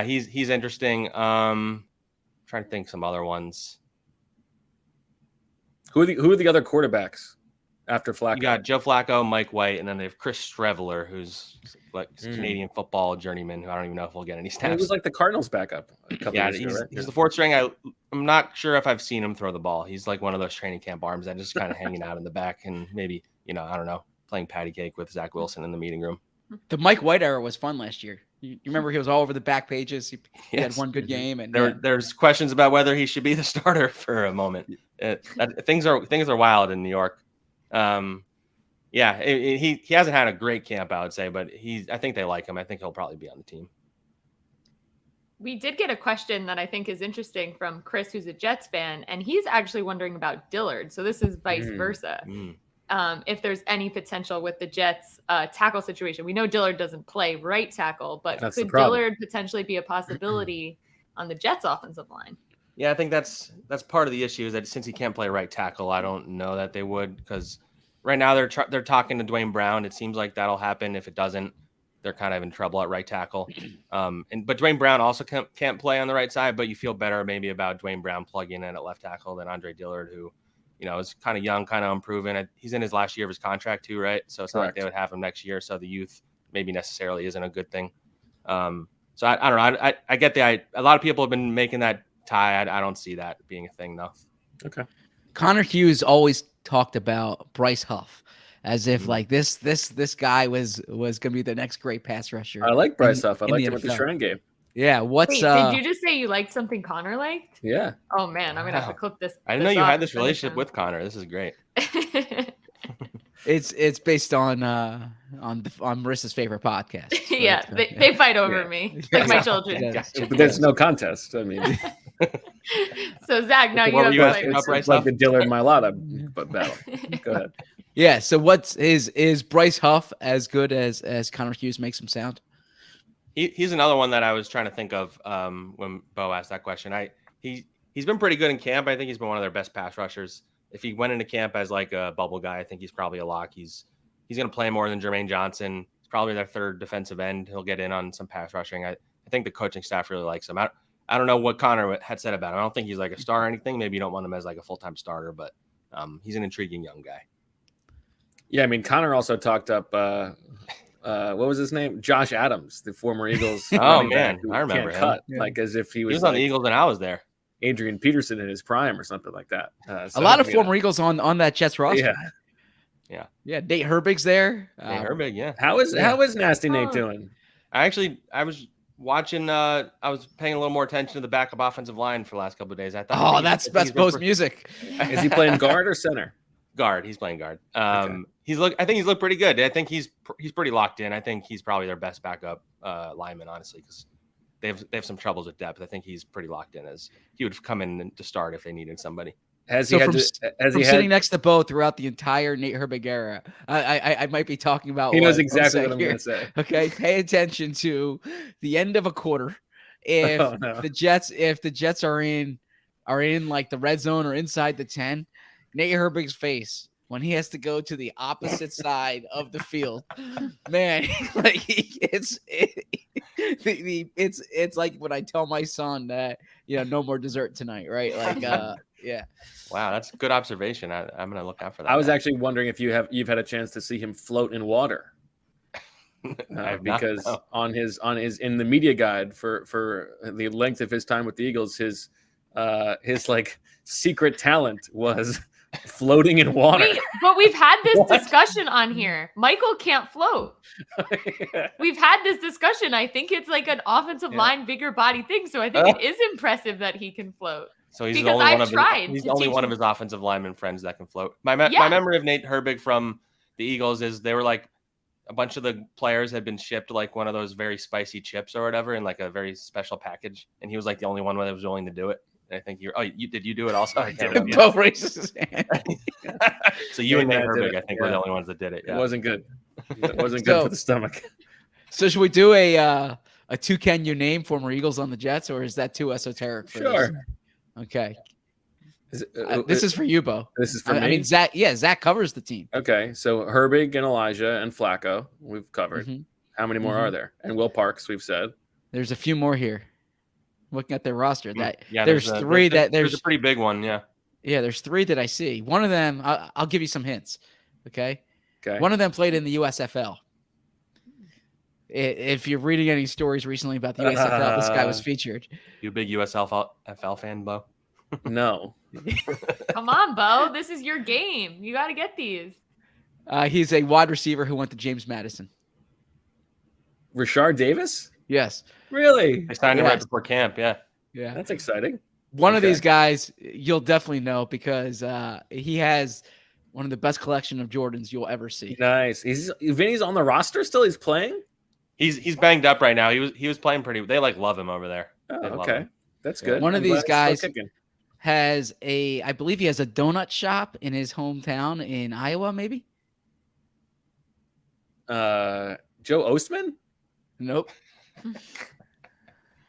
Speaker 7: he's interesting. Trying to think some other ones.
Speaker 2: Who are the other quarterbacks after Flacco?
Speaker 7: You got Joe Flacco, Mike White, and then they have Chris Streveler, who's Canadian football journeyman, who I don't even know if he'll get any snaps.
Speaker 2: He was the Cardinals backup a couple years ago, right?
Speaker 7: He's the fourth string. I'm not sure if I've seen him throw the ball. He's one of those training camp arms that just kind of hanging out in the back and maybe, I don't know, playing patty cake with Zach Wilson in the meeting room.
Speaker 6: The Mike White era was fun last year. You remember he was all over the back pages. He had one good game, and
Speaker 7: there's questions about whether he should be the starter for a moment. Things are wild in New York. He hasn't had a great camp, I would say, but I think they like him. I think he'll probably be on the team.
Speaker 5: We did get a question that I think is interesting from Chris, who's a Jets fan, and he's actually wondering about Dillard. So this is vice versa. If there's any potential with the Jets tackle situation. We know Dillard doesn't play right tackle, but could Dillard potentially be a possibility on the Jets offensive line?
Speaker 7: Yeah, I think that's part of the issue is that since he can't play right tackle, I don't know that they would, because right now they're talking to Dwayne Brown. It seems like that'll happen. If it doesn't, they're kind of in trouble at right tackle. But Dwayne Brown also can't play on the right side, but you feel better maybe about Dwayne Brown plugging in at left tackle than Andre Dillard, who is kind of young, kind of unproven. He's in his last year of his contract too, right? So it's not like they would have him next year. So the youth maybe necessarily isn't a good thing. So I don't know. I get a lot of people have been making that tie. I don't see that being a thing though.
Speaker 2: Okay.
Speaker 6: Connor Hughes always talked about Bryce Huff as if this guy was going to be the next great pass rusher.
Speaker 2: I like Bryce Huff. I liked him with the Shrine game.
Speaker 6: Yeah.
Speaker 5: Wait, did you just say you liked something Connor liked?
Speaker 2: Yeah.
Speaker 5: Oh man, I'm gonna have to clip this.
Speaker 7: I didn't know you had this relationship with Connor. This is great.
Speaker 6: It's based on Marissa's favorite podcast.
Speaker 5: Yeah, they fight over me like my children.
Speaker 2: But there's no contest. I mean,
Speaker 5: so Zach, now you have
Speaker 2: it's like the Dillard Mailata battle. Go ahead.
Speaker 6: Yeah. So is Bryce Huff as good as Connor Hughes makes him sound? He's
Speaker 7: another one that I was trying to think of when Bo asked that question. he's been pretty good in camp. I think he's been one of their best pass rushers. If he went into camp as like a bubble guy, I think he's probably a lock. He's going to play more than Jermaine Johnson. He's probably their third defensive end. He'll get in on some pass rushing. I think the coaching staff really likes him. I don't know what Connor had said about him. I don't think he's like a star or anything. Maybe you don't want him as like a full-time starter, but he's an intriguing young guy.
Speaker 2: Yeah, I mean, Connor also talked up, what was his name? Josh Adams, the former Eagles.
Speaker 7: Oh, man, I remember him.
Speaker 2: Cut, like as if he was
Speaker 7: on the Eagles and I was there.
Speaker 2: Adrian Peterson in his prime or something like that.
Speaker 6: A lot of former Eagles on that Jets roster.
Speaker 2: Yeah.
Speaker 6: Nate Herbig's there.
Speaker 7: Nate Herbig, yeah.
Speaker 2: How is Nasty Nate doing?
Speaker 7: I was watching. I was paying a little more attention to the backup offensive line for the last couple of days. I thought,
Speaker 6: that's post music.
Speaker 2: Is he playing guard or center?
Speaker 7: Guard. He's playing guard.
Speaker 2: Okay.
Speaker 7: I think he's looked pretty good. I think he's pretty locked in. I think he's probably their best backup lineman, honestly, because they have some troubles with depth. I think he's pretty locked in, as he would come in to start if they needed somebody.
Speaker 2: Has he
Speaker 6: sitting next to Bo throughout the entire Nate Herbig era? I might be talking about.
Speaker 2: He knows exactly what I'm going to say.
Speaker 6: Okay, pay attention to the end of a quarter. If the Jets are in like the red zone or inside the 10, Nate Herbig's face when he has to go to the opposite side of the field, man, like it's like when I tell my son that no more dessert tonight, right? Like yeah.
Speaker 7: Wow, that's a good observation. I'm gonna look out for that.
Speaker 2: I was actually wondering if you've had a chance to see him float in water. Because on his in the media guide for the length of his time with the Eagles, his like secret talent was floating in water.
Speaker 5: But we've had this discussion on here. Michael can't float. We've had this discussion. I think it's like an offensive line, bigger body thing. So I think it is impressive that he can float.
Speaker 7: So he's the only one of his offensive lineman friends that can float. My memory of Nate Herbig from the Eagles is they were like a bunch of the players had been shipped like one of those very spicy chips or whatever in like a very special package, and he was like the only one that was willing to do it. I think did you do it also? I can't remember.
Speaker 6: Bo raises his hand.
Speaker 7: So you and Nate Herbig, I think, were the only ones that did it. Yeah.
Speaker 2: It wasn't good. It wasn't good for the stomach.
Speaker 6: So should we do a two can you name former Eagles on the Jets, or is that too esoteric for
Speaker 2: Sure.
Speaker 6: this? Okay. This is for you, Bo.
Speaker 2: This is for me.
Speaker 6: I mean, Zach. Yeah, Zach covers the team.
Speaker 2: Okay, so Herbig and Elijah and Flacco, we've covered.
Speaker 6: Mm-hmm.
Speaker 2: How many more are there? And Will Parks, we've said.
Speaker 6: There's a few more here. Looking at their roster,
Speaker 7: there's a pretty big one. Yeah,
Speaker 6: there's three that I see. One of them, I'll give you some hints. Okay. One of them played in the USFL. If you're reading any stories recently about the USFL, this guy was featured.
Speaker 7: You a big USFL fan, Bo?
Speaker 2: No.
Speaker 5: Come on, Bo. This is your game. You got to get these.
Speaker 6: He's a wide receiver who went to James Madison.
Speaker 2: Rashard Davis?
Speaker 6: Yes.
Speaker 2: Really?
Speaker 7: They signed him right before camp. Yeah.
Speaker 2: That's exciting.
Speaker 6: One of these guys you'll definitely know because he has one of the best collection of Jordans you'll ever see.
Speaker 2: Nice. Vinny's on the roster still? He's playing?
Speaker 7: He's banged up right now. He was playing pretty. They love him over there.
Speaker 2: Oh, okay. That's good.
Speaker 6: One of these guys has I believe he has a donut shop in his hometown in Iowa, maybe.
Speaker 2: Joe Ostman?
Speaker 6: Nope.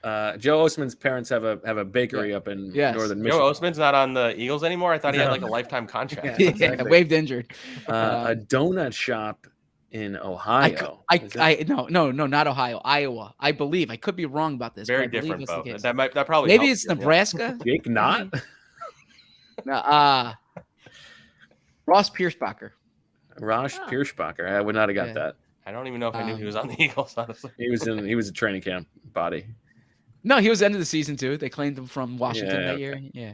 Speaker 2: Joe Ostman's parents have a bakery up in northern Michigan.
Speaker 7: Joe Ostman's not on the Eagles anymore. I thought he had like a lifetime contract.
Speaker 6: Exactly. Waived injured.
Speaker 2: A donut shop in Ohio.
Speaker 6: No, not Ohio. Iowa. I believe. I could be wrong about this.
Speaker 7: Very different, Bo. That probably
Speaker 6: maybe it's Nebraska.
Speaker 2: Jake not.
Speaker 6: Ross Pierschbacher.
Speaker 2: Pierschbacher. I would not have got that.
Speaker 7: I don't even know if I knew he was on the Eagles, honestly.
Speaker 2: He was a training camp body.
Speaker 6: No, he was end of the season too. They claimed him from Washington that year. Yeah.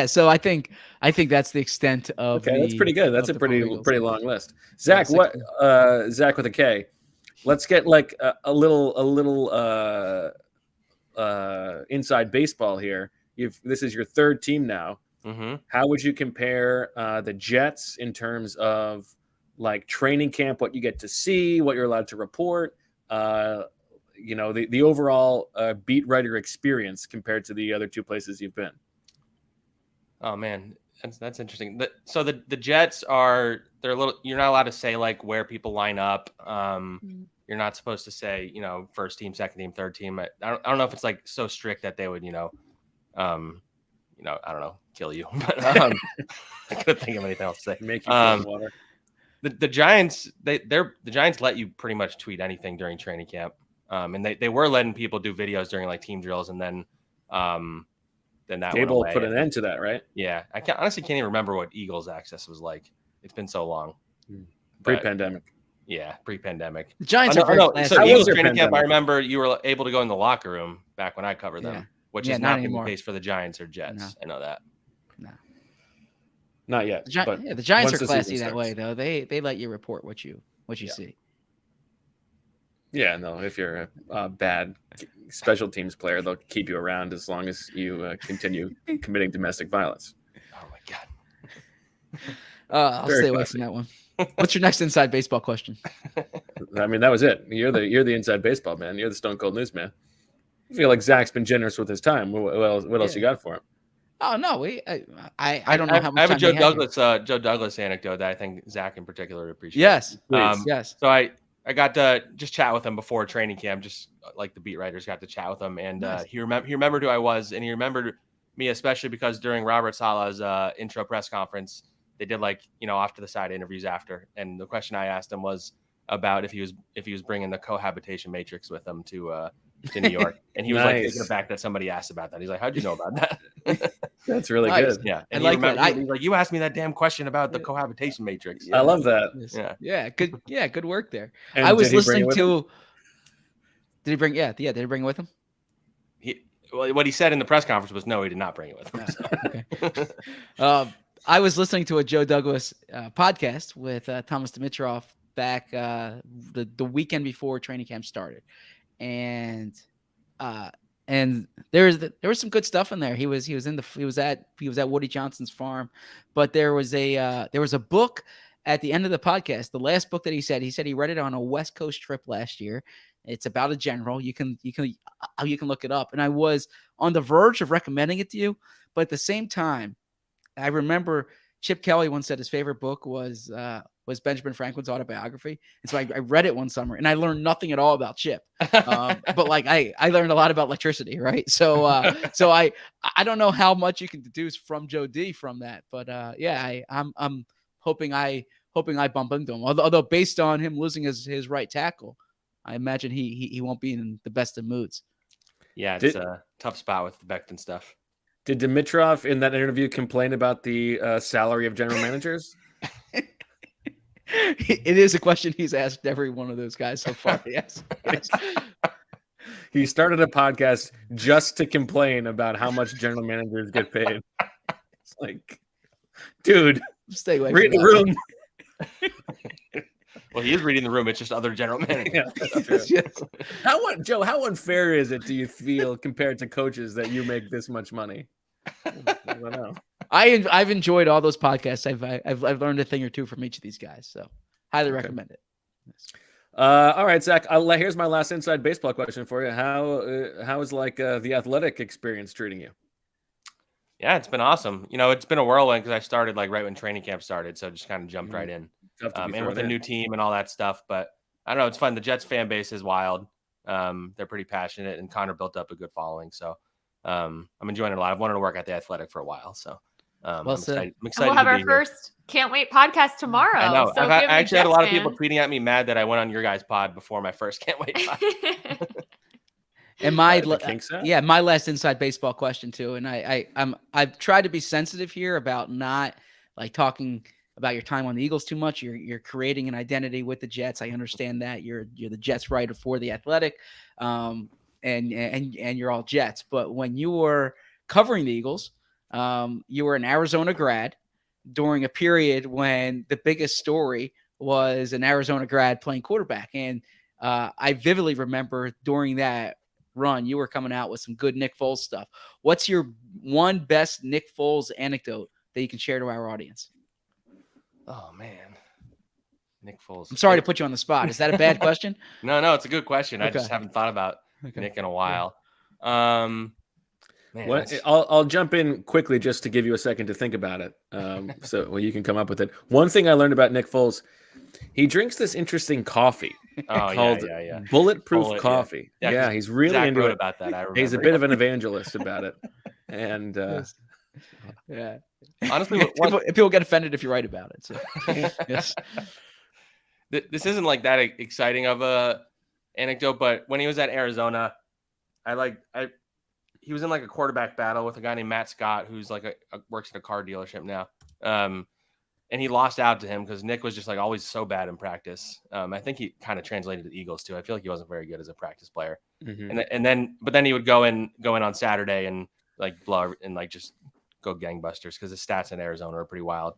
Speaker 6: So I think that's the extent of.
Speaker 2: Okay, that's pretty good. That's a pretty long list. Zach, Zach with a K. Let's get like a little inside baseball here. This is your third team now.
Speaker 7: Mm-hmm.
Speaker 2: How would you compare the Jets in terms of like training camp, what you get to see, what you're allowed to report, the overall beat writer experience compared to the other two places you've been?
Speaker 7: Oh man, that's interesting. So the Jets they're a little. You're not allowed to say like where people line up. you're not supposed to say, first team, second team, third team. I don't know if it's like so strict that they would, I don't know, kill you. But I couldn't think of anything else to say.
Speaker 2: Make you feel water.
Speaker 7: The Giants, the Giants let you pretty much tweet anything during training camp. And they were letting people do videos during like team drills, and then that
Speaker 2: Cable
Speaker 7: went away.
Speaker 2: put an end to that, right?
Speaker 7: Yeah, I honestly can't even remember what Eagles access was like. It's been so long.
Speaker 2: Pre-pandemic.
Speaker 7: Yeah, pre-pandemic.
Speaker 6: The Giants
Speaker 7: So Eagles training
Speaker 2: pandemic?
Speaker 7: camp, I remember you were able to go in the locker room back when I covered them,
Speaker 6: Yeah.
Speaker 7: which
Speaker 6: Yeah,
Speaker 7: is
Speaker 6: not
Speaker 7: not been
Speaker 6: anymore.
Speaker 7: the case for the Giants or Jets.
Speaker 6: No.
Speaker 7: I know that.
Speaker 2: Not yet. But
Speaker 6: the Giants
Speaker 2: once
Speaker 6: are
Speaker 2: the
Speaker 6: classy
Speaker 2: season
Speaker 6: that way,
Speaker 2: starts.
Speaker 6: though. They let you report what you
Speaker 2: Yeah.
Speaker 6: see.
Speaker 2: Yeah, no. If you're a bad special teams player, they'll keep you around as long as you continue committing domestic violence.
Speaker 7: Oh my god.
Speaker 6: I'll
Speaker 2: Very
Speaker 6: stay away
Speaker 2: classy.
Speaker 6: from that one. What's your next inside baseball question?
Speaker 2: I mean, that was it. You're the inside baseball man. You're the Stone Cold News man. I feel like Zach's been generous with his time. What else you got for him?
Speaker 6: Oh no, I don't know how much
Speaker 7: I have a
Speaker 6: time
Speaker 7: Joe
Speaker 6: we have here.
Speaker 7: Joe Douglas anecdote that I think Zach in particular would appreciate.
Speaker 6: Yes,
Speaker 7: Yes. So I got to just chat with him before training camp, just like the beat writers got to chat with him, and
Speaker 6: Nice.
Speaker 7: he remembered who I was, and he remembered me especially because during Robert Sala's intro press conference, they did off to the side interviews after, and the question I asked him was about if he was bringing the cohabitation matrix with him to New York, and he was like taken aback that somebody asked about that. He's like, "How'd you know about that?"
Speaker 2: That's really
Speaker 6: Nice.
Speaker 2: good.
Speaker 7: Yeah, and
Speaker 6: I
Speaker 7: he
Speaker 6: like that.
Speaker 7: remembered, he's like, "You asked me that damn question about the cohabitation matrix."
Speaker 2: I love that.
Speaker 7: Yeah.
Speaker 6: Good work there.
Speaker 2: And
Speaker 6: I was
Speaker 2: did he bring it
Speaker 6: listening
Speaker 2: with him?
Speaker 6: to. Did he bring? Yeah. Did he bring it with him?
Speaker 7: What he said in the press conference was no, he did not bring it with him.
Speaker 6: Okay. I was listening to a Joe Douglas podcast with Thomas Dimitrov back the weekend before training camp started, and there was some good stuff in there. He was at Woody Johnson's farm, but there was a book at the end of the podcast. The last book that he said he read it on a West Coast trip last year. It's about a general. You can look it up. And I was on the verge of recommending it to you, but at the same time, I remember Chip Kelly once said his favorite book was Benjamin Franklin's autobiography. And so I read it one summer and I learned nothing at all about Chip. But I learned a lot about electricity, right? So I don't know how much you can deduce from Joe D from that, but I'm hoping I bump into him. Although based on him losing his right tackle, I imagine he won't be in the best of moods.
Speaker 7: Yeah, it's a tough spot with the Becton stuff.
Speaker 2: Did Dimitrov in that interview complain about the salary of general managers?
Speaker 6: It is a question he's asked every one of those guys so far. Yes.
Speaker 2: He started a podcast just to complain about how much general managers get paid. It's like, dude,
Speaker 6: stay away.
Speaker 2: Read the room.
Speaker 7: Well, he is reading the room. It's just other general managers.
Speaker 2: Yeah, Joe, how unfair is it, do you feel, compared to coaches that you make this much money? I don't know.
Speaker 6: I've enjoyed all those podcasts. I've learned a thing or two from each of these guys, so highly recommend it. Yes.
Speaker 2: All right, Zach. Here's my last inside baseball question for you. How is the athletic experience treating you?
Speaker 7: Yeah, it's been awesome. It's been a whirlwind because I started right when training camp started, so just kind of jumped right in. And with a new team and all that stuff. But I don't know, it's fun. The Jets fan base is wild. They're pretty passionate, and Connor built up a good following. So I'm enjoying it a lot. I've wanted to work at the Athletic for a while. So I'm excited.
Speaker 5: We'll have our first Can't Wait podcast tomorrow.
Speaker 7: I know.
Speaker 5: So
Speaker 7: I actually had a lot of people tweeting at me mad that I went on your guys' pod before my first Can't Wait pod.
Speaker 6: And my last inside baseball question too, and I've tried to be sensitive here about not talking about your time on the Eagles too much. You're creating an identity with the Jets. I understand that you're the Jets writer for the Athletic, and you're all Jets. But when you were covering the Eagles, you were an Arizona grad during a period when the biggest story was an Arizona grad playing quarterback, and I vividly remember during that run, you were coming out with some good Nick Foles stuff. What's your one best Nick Foles anecdote that you can share to our audience?
Speaker 7: Oh man, Nick Foles.
Speaker 6: I'm sorry to put you on the spot. Is that a bad question?
Speaker 7: No, it's a good question.
Speaker 6: Okay.
Speaker 7: I just haven't thought about Nick in a while.
Speaker 2: I'll jump in quickly just to give you a second to think about it. So you can come up with it. One thing I learned about Nick Foles, he drinks this interesting coffee called Bulletproof Coffee. Yeah, he's really
Speaker 7: Zach
Speaker 2: into
Speaker 7: wrote
Speaker 2: it.
Speaker 7: about that. I remember.
Speaker 2: He's a bit of an evangelist about it. And
Speaker 6: yeah,
Speaker 7: honestly,
Speaker 6: people get offended if you write about it. So yes,
Speaker 7: this isn't like that exciting of a anecdote, but when he was at Arizona, he was in like a quarterback battle with a guy named Matt Scott, who's like works at a car dealership now. And he lost out to him because Nick was just like always so bad in practice. I think he kind of translated to the Eagles too. I feel like he wasn't very good as a practice player. Mm-hmm. But then he would go in on Saturday and like blow and like just go gangbusters because his stats in Arizona are pretty wild.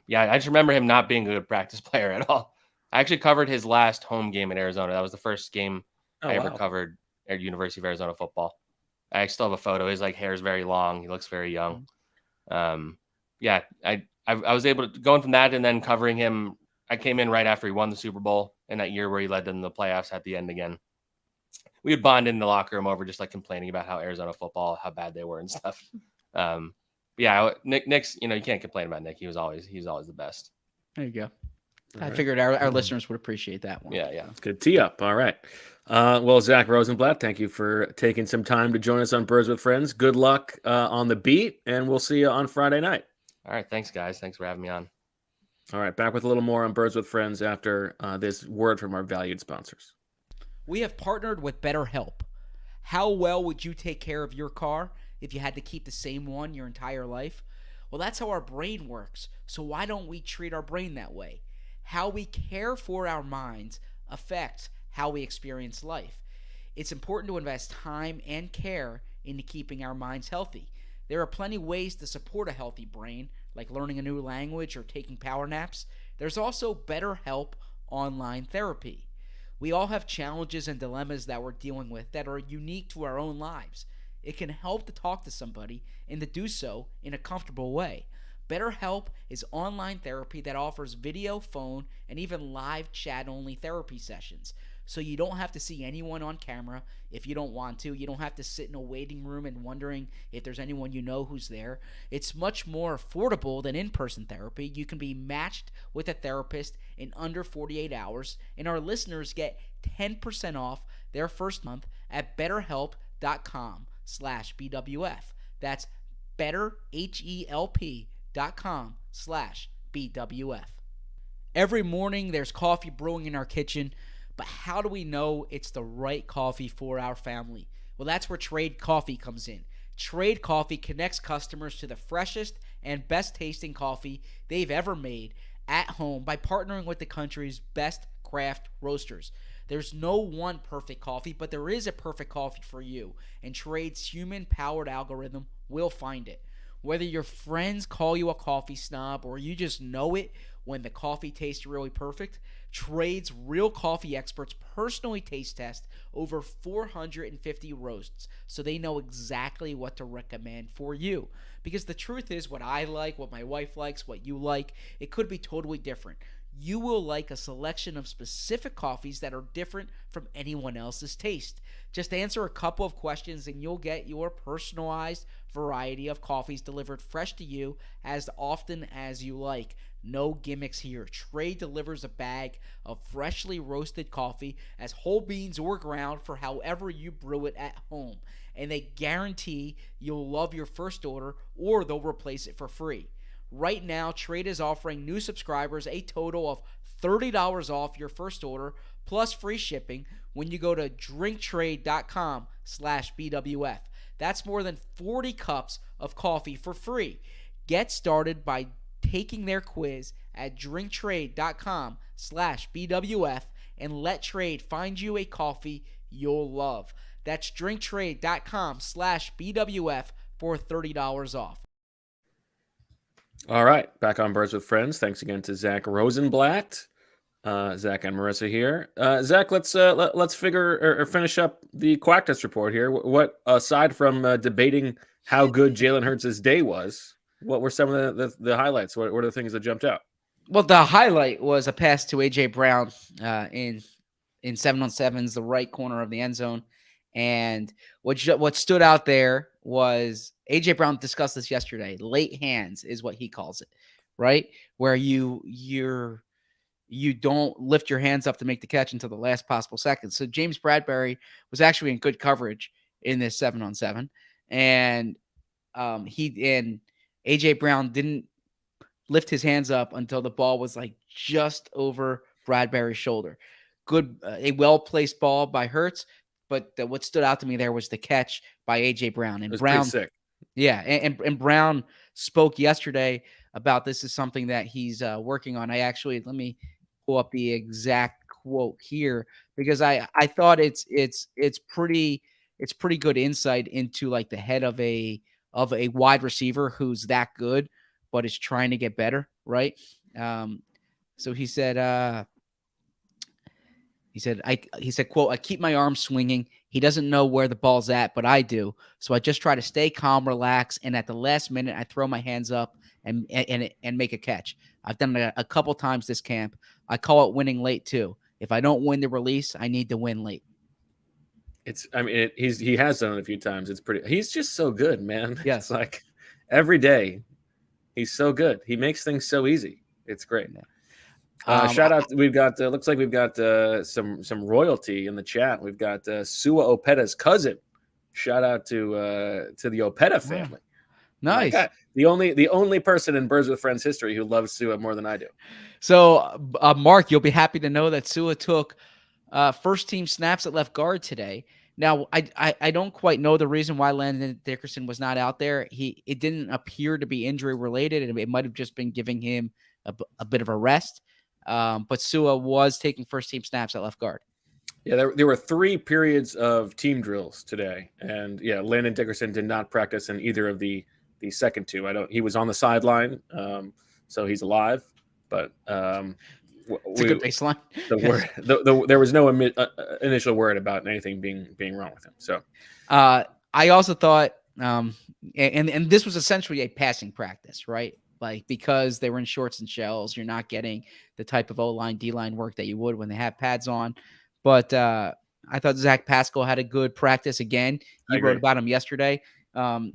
Speaker 7: Yeah, I just remember him not being a good practice player at all. I actually covered his last home game in Arizona. That was the first game I ever covered at University of Arizona football. I still have a photo. His like hair is very long. He looks very young. Yeah, I was able to going from that and then covering him. I came in right after he won the Super Bowl in that year where he led them in the playoffs at the end again. We would bond in the locker room over just like complaining about how Arizona football, how bad they were and stuff. Yeah, Nick's, you can't complain about Nick. He was always the best.
Speaker 6: There you go. I figured our listeners would appreciate that one.
Speaker 7: Yeah.
Speaker 2: Good tee up. All right. Well, Zach Rosenblatt, thank you for taking some time to join us on Birds with Friends. Good luck on the beat, and we'll see you on Friday night.
Speaker 7: All right. Thanks, guys. Thanks for having me on.
Speaker 2: All right. Back with a little more on Birds with Friends after this word from our valued sponsors.
Speaker 6: We have partnered with BetterHelp. How well would you take care of your car if you had to keep the same one your entire life? Well, that's how our brain works. So why don't we treat our brain that way? How we care for our minds affects how we experience life. It's important to invest time and care into keeping our minds healthy. There are plenty ways to support a healthy brain, like learning a new language or taking power naps. There's also BetterHelp online therapy. We all have challenges and dilemmas that we're dealing with that are unique to our own lives. It can help to talk to somebody and to do so in a comfortable way. BetterHelp is online therapy that offers video, phone, and even live chat-only therapy sessions. So you don't have to see anyone on camera if you don't want to. You don't have to sit in a waiting room and wondering if there's anyone you know who's there. It's much more affordable than in-person therapy. You can be matched with a therapist in under 48 hours, and our listeners get 10% off their first month at betterhelp.com/BWF. That's betterhelp.com/BWF. Every morning there's coffee brewing in our kitchen, but how do we know it's the right coffee for our family? Well, that's where Trade Coffee comes in. Trade Coffee connects customers to the freshest and best tasting coffee they've ever made at home by partnering with the country's best craft roasters. There's no one perfect coffee, but there is a perfect coffee for you, and Trade's human-powered algorithm will find it. Whether your friends call you a coffee snob or you just know it when the coffee tastes really perfect, Trade's real coffee experts personally taste test over 450 roasts, so they know exactly what to recommend for you. Because the truth is, what I like, what my wife likes, what you like, it could be totally different. You will like a selection of specific coffees that are different from anyone else's taste. Just answer a couple of questions and you'll get your personalized variety of coffees delivered fresh to you as often as you like. No gimmicks here. Trade delivers a bag of freshly roasted coffee as whole beans or ground for however you brew it at home. And they guarantee you'll love your first order or they'll replace it for free. Right now, Trade is offering new subscribers a total of $30 off your first order plus free shipping when you go to drinktrade.com/BWF. That's more than 40 cups of coffee for free. Get started by taking their quiz at drinktrade.com/BWF and let Trade find you a coffee you'll love. That's drinktrade.com/BWF for $30 off.
Speaker 2: All right, back on Birds with Friends. Thanks again to Zach Rosenblatt. Zach and Marissa here. Zach, let's figure or finish up the Quack Test report here. What aside from debating how good Jalen Hurts' day was, what were some of the highlights? What were the things that jumped out?
Speaker 6: Well, the highlight was a pass to A.J. Brown in 7-on-7s, the right corner of the end zone. And what stood out there was A.J. Brown discussed this yesterday. Late hands is what he calls it, right? Where you're you don't lift your hands up to make the catch until the last possible second. So James Bradbury was actually in good coverage in this 7-on-7, and AJ Brown didn't lift his hands up until the ball was like just over Bradbury's shoulder. Good, a well-placed ball by Hurts, but what stood out to me there was the catch by AJ Brown. And
Speaker 2: it was
Speaker 6: Brown,
Speaker 2: pretty sick.
Speaker 6: Yeah, and Brown spoke yesterday about this is something that he's working on. Let me pull up the exact quote here, because I thought it's pretty good insight into like the head of a wide receiver who's that good but is trying to get better, right? So he said, quote, "I keep my arms swinging. He doesn't know where the ball's at, but I do. So I just try to stay calm, relax, and at the last minute, I throw my hands up and make a catch. I've done it a couple times this camp. I call it winning late too. If I don't win the release, I need to win late."
Speaker 2: He has done it a few times. He's just so good, man.
Speaker 6: Yes.
Speaker 2: It's like every day he's so good. He makes things so easy. It's great. Shout out. We've got, looks like we've got some royalty in the chat. We've got Sua Opeta's cousin. Shout out to the Opeta family.
Speaker 6: Nice.
Speaker 2: The only person in Birds with Friends history who loves Sua more than I do.
Speaker 6: So, Mark, you'll be happy to know that Sua took first team snaps at left guard today. Now, I don't quite know the reason why Landon Dickerson was not out there. It didn't appear to be injury related, and it might have just been giving him a bit of a rest. But Sua was taking first team snaps at left guard.
Speaker 2: Yeah, there were 3 periods of team drills today, and yeah, Landon Dickerson did not practice in either of the second 2. He was on the sideline, so he's alive, but
Speaker 6: it's a good baseline.
Speaker 2: There was no initial word about anything being wrong with him. So
Speaker 6: I also thought, and this was essentially a passing practice, right? Like, because they were in shorts and shells, you're not getting the type of O-line, D-line work that you would when they have pads on. But I thought Zach Pascal had a good practice again. You wrote about him yesterday. I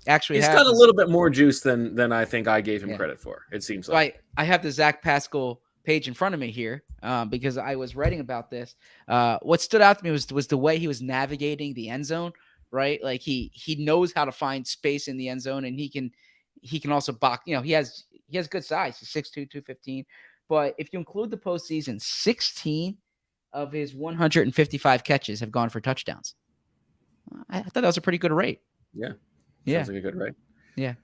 Speaker 6: actually
Speaker 2: he's got a little bit more juice than I think I gave him credit for. It seems like.
Speaker 6: I have the Zach Pascal page in front of me here because I was writing about this. What stood out to me was the way he was navigating the end zone. Right, like he knows how to find space in the end zone, and he can also box. He has good size. He's 6'2", 215. But if you include the postseason, 16 of his 155 catches have gone for touchdowns. I thought that was a pretty good rate.
Speaker 2: Yeah. Sounds like a good rate.
Speaker 6: Yeah.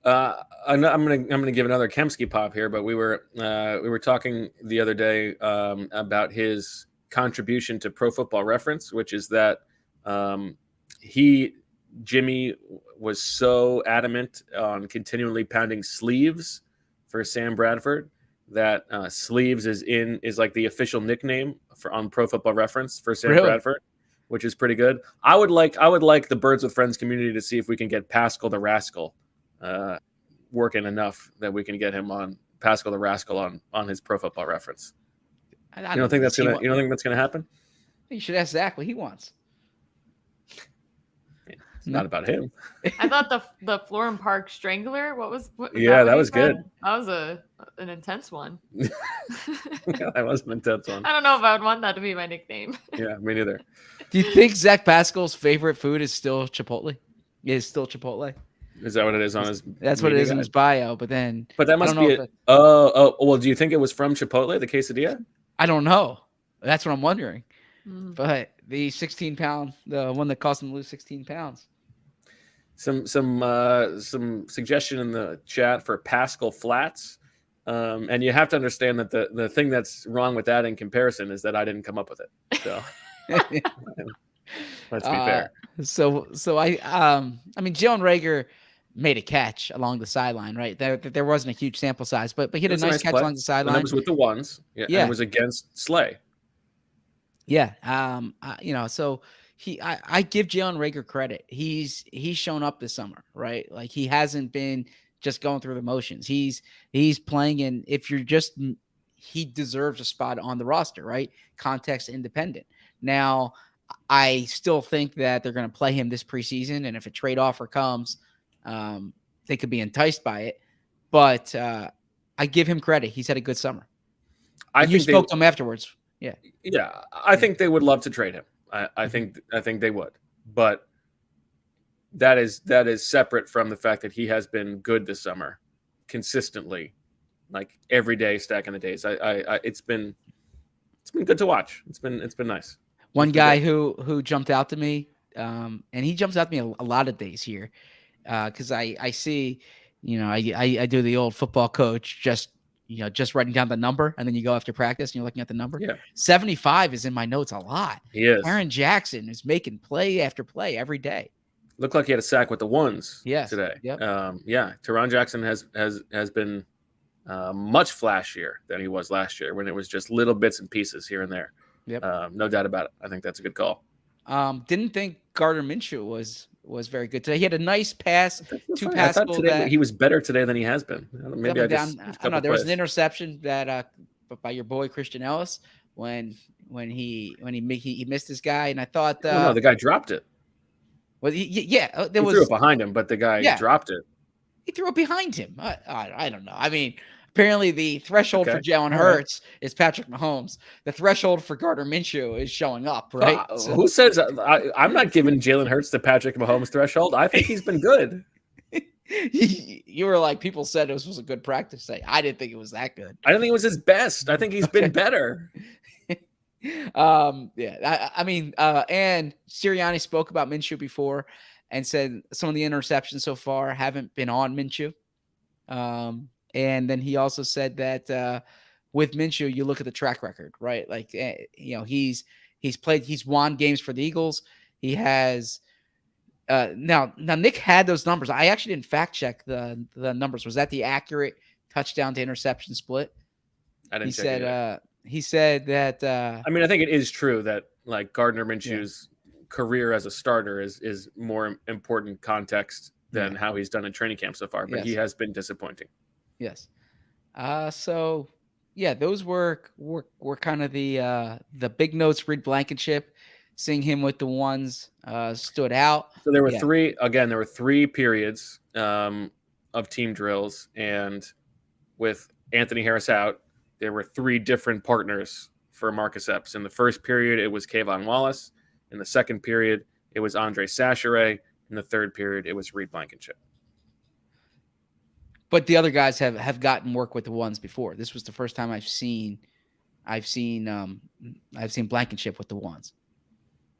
Speaker 2: I'm gonna give another Kemsky pop here, but we were talking the other day about his contribution to Pro Football Reference, which is that Jimmy was so adamant on continually pounding sleeves for Sam Bradford that sleeves is like the official nickname on Pro Football Reference for Sam Bradford, which is pretty good. I would like the Birds with Friends community to see if we can get Pascal the Rascal working enough that we can get him on Pascal the Rascal on his Pro Football Reference. You don't think that's gonna happen?
Speaker 6: You should ask Zack what he wants.
Speaker 2: It's not about him.
Speaker 5: I thought the Florham Park Strangler. What was
Speaker 2: that was good.
Speaker 5: That was an intense one.
Speaker 2: Yeah, that was an intense one.
Speaker 5: I don't know if I would want that to be my nickname.
Speaker 2: Yeah, me neither.
Speaker 6: Do you think Zach Pascal's favorite food is still Chipotle? Is that what it is on his? That's what it is in his bio. But
Speaker 2: that must be it. Well, do you think it was from Chipotle, the quesadilla?
Speaker 6: I don't know. That's what I'm wondering. But the 16-pound, the one that caused him to lose 16 pounds.
Speaker 2: Some suggestion in the chat for Pascal Flats, and you have to understand that the thing that's wrong with that in comparison is that I didn't come up with it. So let's be fair.
Speaker 6: So Jalen Reagor made a catch along the sideline, right? There wasn't a huge sample size, but he had a nice catch along the sideline.
Speaker 2: And that was with the ones. Yeah. And it was against Slay.
Speaker 6: Yeah. So I give Jalen Reagor credit. He's shown up this summer, right? Like, he hasn't been just going through the motions. He's playing in, he deserves a spot on the roster, right? Context independent. Now, I still think that they're going to play him this preseason, and if a trade offer comes, they could be enticed by it. But I give him credit. He's had a good summer.
Speaker 2: You
Speaker 6: spoke to him afterwards. Yeah.
Speaker 2: Yeah. I think they would love to trade him. I think they would. But that is separate from the fact that he has been good this summer consistently, like every day, stacking the days. It's been good to watch. It's been nice.
Speaker 6: One guy who jumped out to me, and he jumps out to me a lot of days here, because I see, I do the old football coach, just writing down the number, and then you go after practice and you're looking at the number.
Speaker 2: Yeah.
Speaker 6: 75 is in my notes a lot.
Speaker 2: He is.
Speaker 6: Aaron Jackson is making play after play every day.
Speaker 2: Looked like he had a sack with the ones today.
Speaker 6: Yep.
Speaker 2: Teron Jackson has been much flashier than he was last year when it was just little bits and pieces here and there.
Speaker 6: Yep.
Speaker 2: No doubt about it. I think that's a good call.
Speaker 6: Didn't think Gardner Minshew was very good today. He had a nice pass, two
Speaker 2: I thought
Speaker 6: passes.
Speaker 2: today he was better today than he has been. Maybe I
Speaker 6: don't know. There was an interception that by your boy Christian Ellis when he missed this guy, and I thought
Speaker 2: no, the guy dropped it.
Speaker 6: Well, he
Speaker 2: threw it behind him, but the guy dropped it.
Speaker 6: He threw it behind him. I don't know. I mean, apparently the threshold for Jalen Hurts is Patrick Mahomes. The threshold for Gardner Minshew is showing up, right?
Speaker 2: Who says I'm not giving Jalen Hurts the Patrick Mahomes threshold? I think he's been good.
Speaker 6: You were like, people said this was a good practice day. I didn't think it was that good.
Speaker 2: I don't think it was his best. I think he's been better.
Speaker 6: And Sirianni spoke about Minshew before and said some of the interceptions so far haven't been on Minshew. And then he also said that with Minshew, you look at the track record, right? Like, he's won games for the Eagles. He has now Nick had those numbers. I actually didn't fact check the numbers. Was that the accurate touchdown to interception split?
Speaker 2: I didn't check it.
Speaker 6: He said that.
Speaker 2: I think it is true that like Gardner Minshew's career as a starter is more important context than how he's done in training camp so far. But he has been disappointing.
Speaker 6: Yes. Those were kind of the big notes. Reed Blankenship, seeing him with the ones stood out.
Speaker 2: So there were three. Again, there were 3 periods of team drills, and with Anthony Harris out, there were 3 different partners for Marcus Epps. In the first period, it was Kayvon Wallace. In the second period, it was Andre Sacheret. In the third period, it was Reed Blankenship.
Speaker 6: But the other guys have gotten work with the ones before. This was the first time I've seen Blankenship with the ones.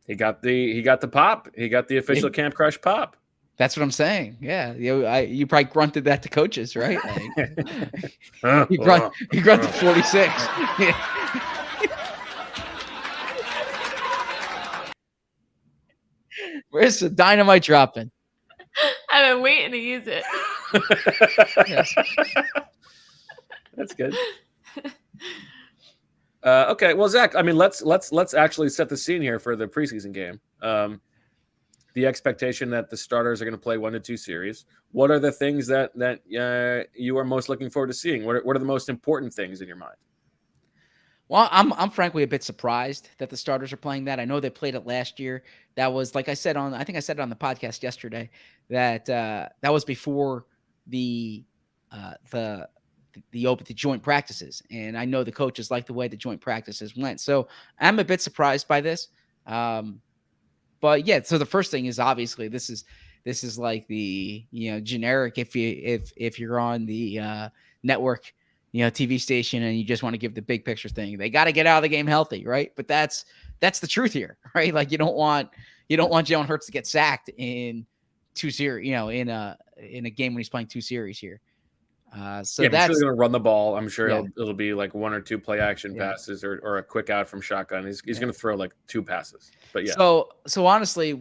Speaker 2: He got the pop. He got the official Camp Crush pop.
Speaker 6: That's what I'm saying. Yeah, you probably grunted that to coaches, right? Like, you grunted 46. Where's the dynamite dropping?
Speaker 5: I've been waiting to use it.
Speaker 2: Yes. That's good. Okay, well, Zach, let's actually set the scene here for the preseason game. The expectation that the starters are going to play 1 to 2 series. What are the things that you are most looking forward to seeing? What are the most important things in your mind?
Speaker 6: Well, I'm frankly a bit surprised that the starters are playing that. I know they played it last year. That was, like I said I think I said it on the podcast yesterday, that that was before the joint practices. And I know the coaches like the way the joint practices went. So I'm a bit surprised by this. But yeah, so the first thing is obviously this is like the generic if you're on the network TV station and you just want to give the big picture thing. They got to get out of the game healthy, right? But that's the truth here, right? Like you don't want Jalen Hurts to get sacked in 2 series, in a game when he's playing 2 series here.
Speaker 2: I'm sure they're going to run the ball. I'm sure it'll be like 1 or 2 play action passes or a quick out from shotgun. He's going to throw like 2 passes. But yeah.
Speaker 6: So honestly,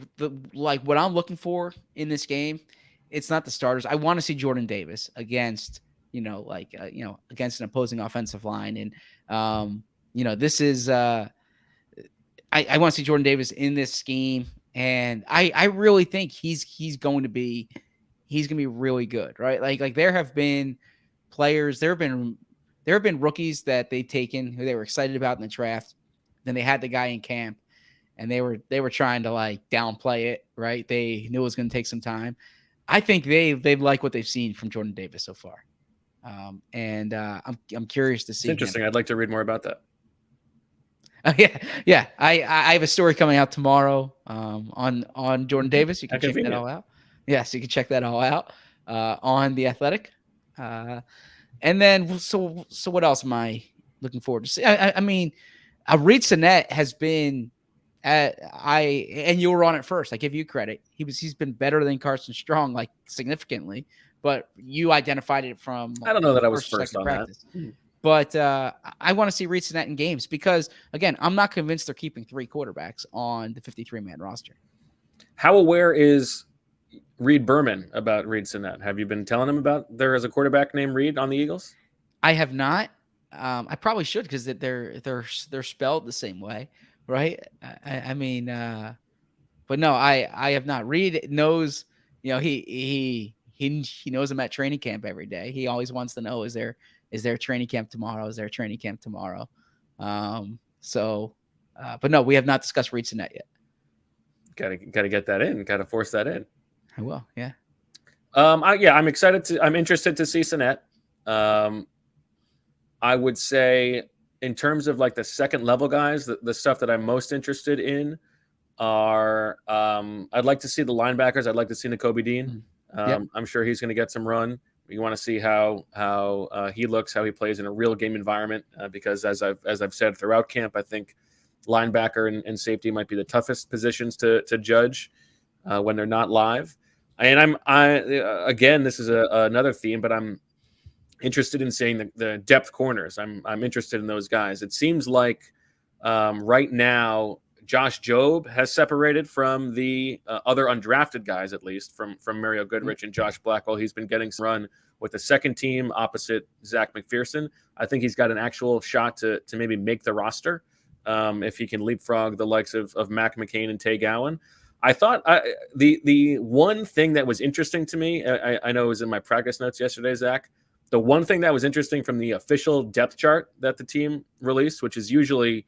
Speaker 6: what I'm looking for in this game, it's not the starters. I want to see Jordan Davis against against an opposing offensive line, and this is I want to see Jordan Davis in this scheme, and I really think he's going to be really good, right? Like there have been players, there have been rookies that they've taken who they were excited about in the draft. Then they had the guy in camp and they were trying to like downplay it, right? They knew it was going to take some time. I think they like what they've seen from Jordan Davis so far. And I'm curious to see.
Speaker 2: It's interesting. I'd like to read more about that.
Speaker 6: Yeah. I have a story coming out tomorrow on Jordan Davis. You can check that all out. Yes, you can check that all out on The Athletic. And then so what else am I looking forward to see? I mean, Reed Sinnett has been and you were on it first. I give you credit. He's been better than Carson Strong, like significantly, but you identified it from.
Speaker 2: I don't know that I was first on practice. That.
Speaker 6: But I want to see Reed Sinnett in games because, again, I'm not convinced they're keeping 3 quarterbacks on the 53-man roster.
Speaker 2: How aware is Reed Berman about Reed Sinnett? Have you been telling him about there is a quarterback named Reed on the Eagles?
Speaker 6: I have not. I probably should because they're spelled the same way, right? I mean, but no, I have not. Reed knows, he knows him at training camp every day. He always wants to know, is there training camp tomorrow? Is there training camp tomorrow? But no, we have not discussed Reed Sinnett yet.
Speaker 2: Got to get that in. Got to force that in.
Speaker 6: I will. Yeah.
Speaker 2: I'm excited I'm interested to see Sinnett. I would say in terms of like the second level guys, the stuff that I'm most interested in are, I'd like to see the linebackers. I'd like to see Nakobe Dean. I'm sure he's going to get some run. You want to see how he looks, how he plays in a real game environment, because as I've said throughout camp, I think linebacker and safety might be the toughest positions to judge when they're not live. And again, this is another theme, but I'm interested in seeing the depth corners. I'm interested in those guys. It seems like right now Josh Jobe has separated from the other undrafted guys, at least from Mario Goodrich and Josh Blackwell. He's been getting some run with the second team opposite Zach McPherson. I think he's got an actual shot to maybe make the roster if he can leapfrog the likes of Mac McCain and Tay Gowan. I thought the one thing that was interesting to me, I know it was in my practice notes yesterday, Zach, the one thing that was interesting from the official depth chart that the team released, which is usually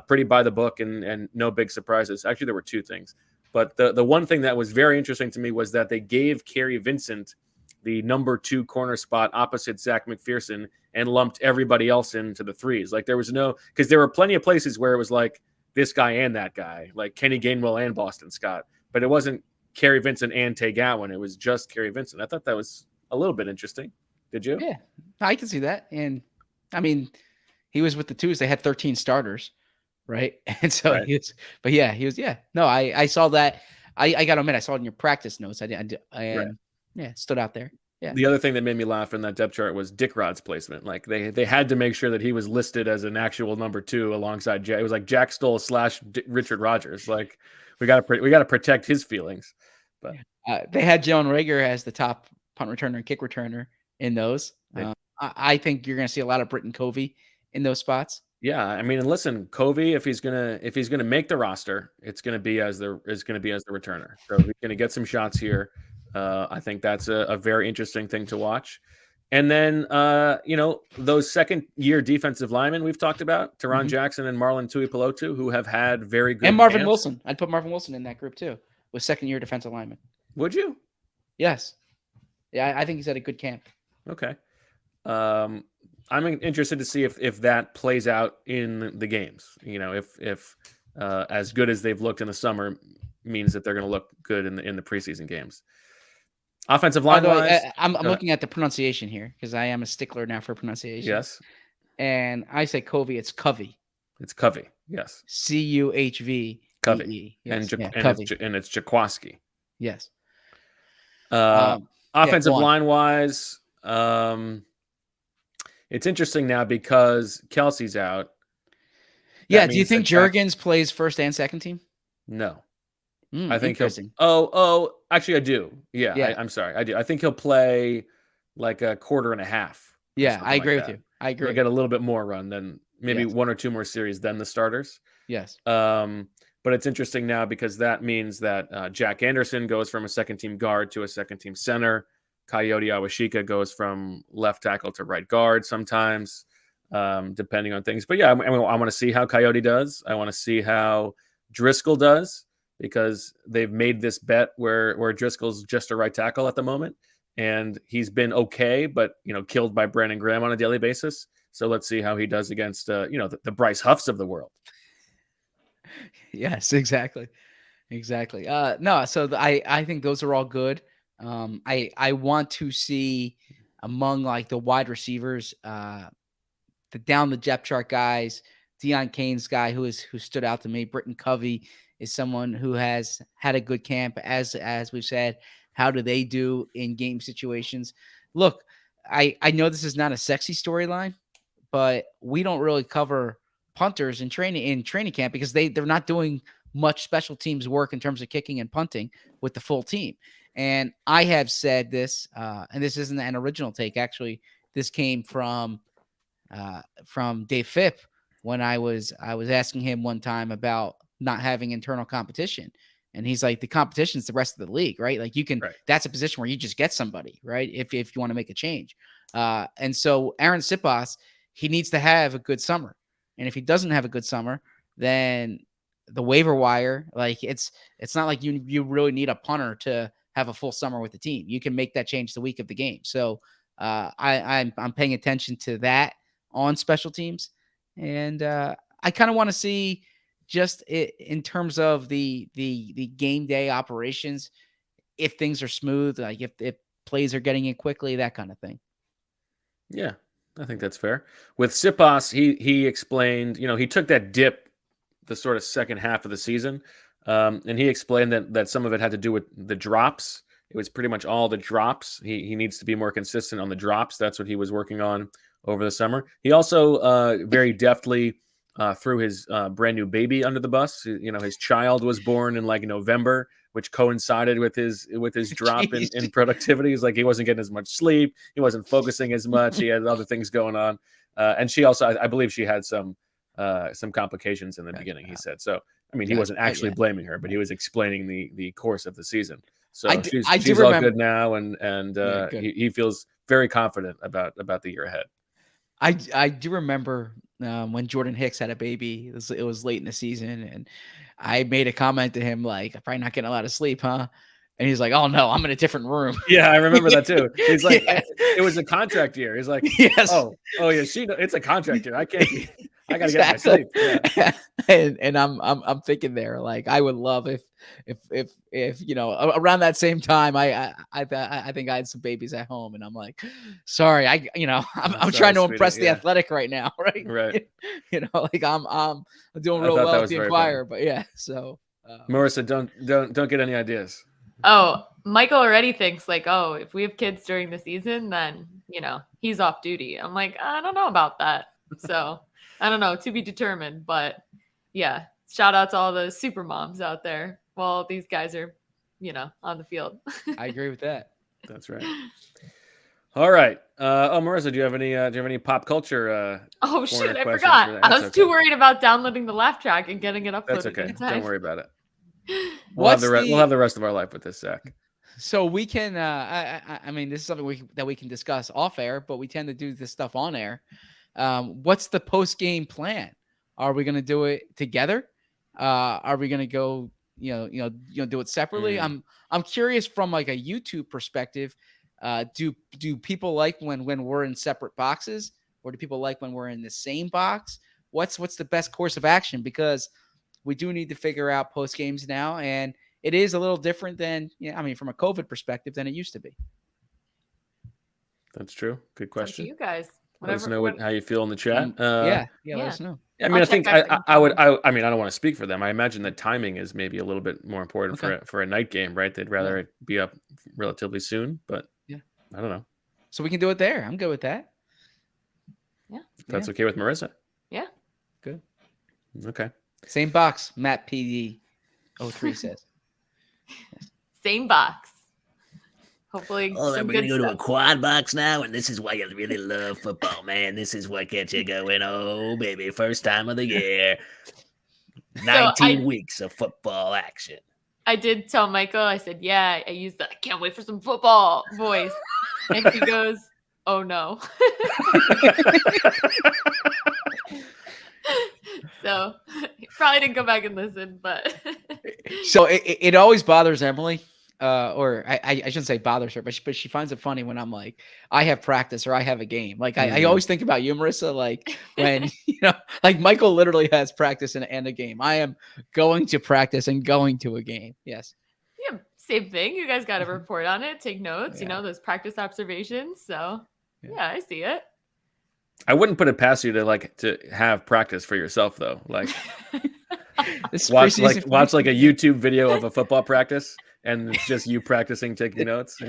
Speaker 2: pretty by the book and no big surprises. Actually, there were 2 things. But the one thing that was very interesting to me was that they gave Kerry Vincent the number 2 corner spot opposite Zach McPherson and lumped everybody else into the 3s. Like there was because there were plenty of places where it was like this guy and that guy, like Kenny Gainwell and Boston Scott. But it wasn't Kerry Vincent and Tay Gowan. It was just Kerry Vincent. I thought that was a little bit interesting. Did you?
Speaker 6: Yeah, I can see that. And I mean, he was with the 2s. They had 13 starters, right? And so
Speaker 2: right.
Speaker 6: he was. Yeah. No, I saw that. I got to admit, I saw it in your practice notes. It stood out there. Yeah.
Speaker 2: The other thing that made me laugh in that depth chart was Dick Rod's placement. Like they had to make sure that he was listed as an actual number 2 alongside Jack. It was like Jack Stoll / Richard Rodgers. Like we got to protect his feelings. But
Speaker 6: they had Jalen Reagor as the top punt returner and kick returner in those. I think you're going to see a lot of Britton Covey in those spots.
Speaker 2: Yeah, I mean, and listen, Covey, if he's gonna make the roster, it's gonna be as the returner. So he's gonna get some shots here. I think that's a very interesting thing to watch. And then those second-year defensive linemen we've talked about, Teron Jackson and Marlon Tuipulotu, who have had very good.
Speaker 6: And Marvin Wilson, I'd put Marvin Wilson in that group too, with second-year defensive linemen.
Speaker 2: Would you?
Speaker 6: Yes. Yeah, I think he's had a good camp.
Speaker 2: Okay. I'm interested to see if that plays out in the games. If as good as they've looked in the summer means that they're going to look good in the preseason games. Offensive line wise,
Speaker 6: I'm looking at the pronunciation here because I am a stickler now for pronunciation.
Speaker 2: Yes.
Speaker 6: And I say Covey, it's Covey.
Speaker 2: It's Covey. Yes.
Speaker 6: Cuhv.
Speaker 2: Covey.
Speaker 6: Yes.
Speaker 2: And it's Jaquaski.
Speaker 6: Yes.
Speaker 2: Offensive line wise, it's interesting now because Kelsey's out.
Speaker 6: Yeah. Do you think Juergens plays first and second team?
Speaker 2: No. I think
Speaker 6: interesting.
Speaker 2: Actually I do. Yeah. I'm sorry. I do. I think he'll play like a quarter and a half.
Speaker 6: Yeah, I agree with you. I agree.
Speaker 2: He'll get a little bit more run than maybe 1 or 2 more series than the starters.
Speaker 6: Yes.
Speaker 2: But it's interesting now because that means that Jack Anderson goes from a second team guard to a second team center. Coyote Awashika goes from left tackle to right guard sometimes, depending on things. But yeah, I want to see how Coyote does. I want to see how Driscoll does because they've made this bet where Driscoll's just a right tackle at the moment. and he's been okay, but killed by Brandon Graham on a daily basis. So let's see how he does against the Bryce Huffs of the world.
Speaker 6: Yes, exactly. No, so I think those are all good. I want to see among like the wide receivers, the down the depth chart guys, Deion Kane's guy who stood out to me. Britton Covey is someone who has had a good camp, as we've said. How do they do in game situations? Look, I know this is not a sexy storyline, but we don't really cover punters in training camp because they're not doing much special teams work in terms of kicking and punting with the full team. And I have said this, and this isn't an original take. Actually, this came from Dave Phipp when I was asking him one time about not having internal competition. And he's like, the competition is the rest of the league, right? Like that's a position where you just get somebody, right? If you want to make a change. And so Aaron Siposs, he needs to have a good summer. And if he doesn't have a good summer, then the waiver wire, like it's not like you really need a punter to have a full summer with the team. You can make that change the week of the game. So I'm paying attention to that on special teams. And I kind of want to see just in terms of the game day operations, if things are smooth, like if plays are getting in quickly, that kind of thing.
Speaker 2: Yeah, I think that's fair. With Siposs, he explained, he took that dip the sort of second half of the season, and he explained that some of it had to do with the drops. It was pretty much all the drops. He needs to be more consistent on the drops. That's what he was working on over the summer. He also very deftly threw his brand new baby under the bus. His child was born in like November, which coincided with his drop in productivity. He's like, he wasn't getting as much sleep. He wasn't focusing as much. He had other things going on. And she also, I believe she had some complications in the beginning, he said. So, I mean, he wasn't actually blaming her, but he was explaining the course of the season. So she's all good now. And he feels very confident about the year ahead.
Speaker 6: I do remember when Jordan Hicks had a baby. It was late in the season, and I made a comment to him like, "I'm probably not getting a lot of sleep, huh?" And he's like, "Oh no, I'm in a different room."
Speaker 2: Yeah, I remember that too. He's like, "It was a contract year." He's like,
Speaker 6: "Yes,
Speaker 2: oh yeah, it's a contract year. I can't. I gotta get my sleep." Yeah.
Speaker 6: And I'm thinking there, like, I would love if around that same time I think I had some babies at home, and I'm like, sorry, I'm trying to impress the Athletic right now, right? Like I'm doing real well with the Inquirer, but yeah. So
Speaker 2: Marissa, don't get any ideas.
Speaker 5: Oh, Michael already thinks like, oh, if we have kids during the season, then he's off duty. I'm like, I don't know about that. So I don't know, to be determined, but yeah, shout out to all the super moms out there while these guys are, on the field.
Speaker 6: I agree with that.
Speaker 2: That's right. All right. Marissa, do you have any pop culture?
Speaker 5: Oh shoot, I forgot. I was too worried about downloading the laugh track and getting it uploaded.
Speaker 2: That's okay. Don't worry about it. We'll have the rest of our life with this, Zach.
Speaker 6: So we can. I mean, this is something that we can discuss off air, but we tend to do this stuff on air. What's the post game plan? Are we going to do it together? Are we going to go, do it separately? I'm curious from like a YouTube perspective. Do people like when we're in separate boxes, or do people like when we're in the same box? What's the best course of action? Because we do need to figure out post games now, and it is a little different than, from a COVID perspective than it used to be.
Speaker 2: That's true. Good question.
Speaker 5: You guys.
Speaker 2: Let us know how you feel in the chat.
Speaker 6: Let us know.
Speaker 2: I mean, I think I would. I mean, I don't want to speak for them. I imagine that timing is maybe a little bit more important for a night game, right? They'd rather it be up relatively soon, but I don't know.
Speaker 6: So we can do it there. I'm good with that.
Speaker 5: Yeah,
Speaker 2: if that's okay with Marissa.
Speaker 5: Yeah,
Speaker 6: good.
Speaker 2: Okay.
Speaker 6: Same box. Matt PD 03 says.
Speaker 5: Same box. Hopefully,
Speaker 8: we're going to go to a quad box now, and this is why you really love football, man. This is what gets you going. Oh, baby, first time of the year. 19 weeks of football action.
Speaker 5: I did tell Michael, I said, yeah, I used that. I can't wait for some football voice. And he goes, oh, no. So he probably didn't go back and listen, but.
Speaker 6: So it always bothers Emily or I shouldn't say bothers her, but she finds it funny when I'm like, I have practice or I have a game. Like I always think about you, Marissa, like when, like Michael literally has practice and a game. I am going to practice and going to a game. Yes.
Speaker 5: Yeah. Same thing. You guys got to report on it, take notes,
Speaker 6: Yeah.
Speaker 5: those practice observations. So yeah, I see it.
Speaker 2: I wouldn't put it past you to have practice for yourself though. Like watch like a YouTube video of a football practice and it's just you practicing taking notes.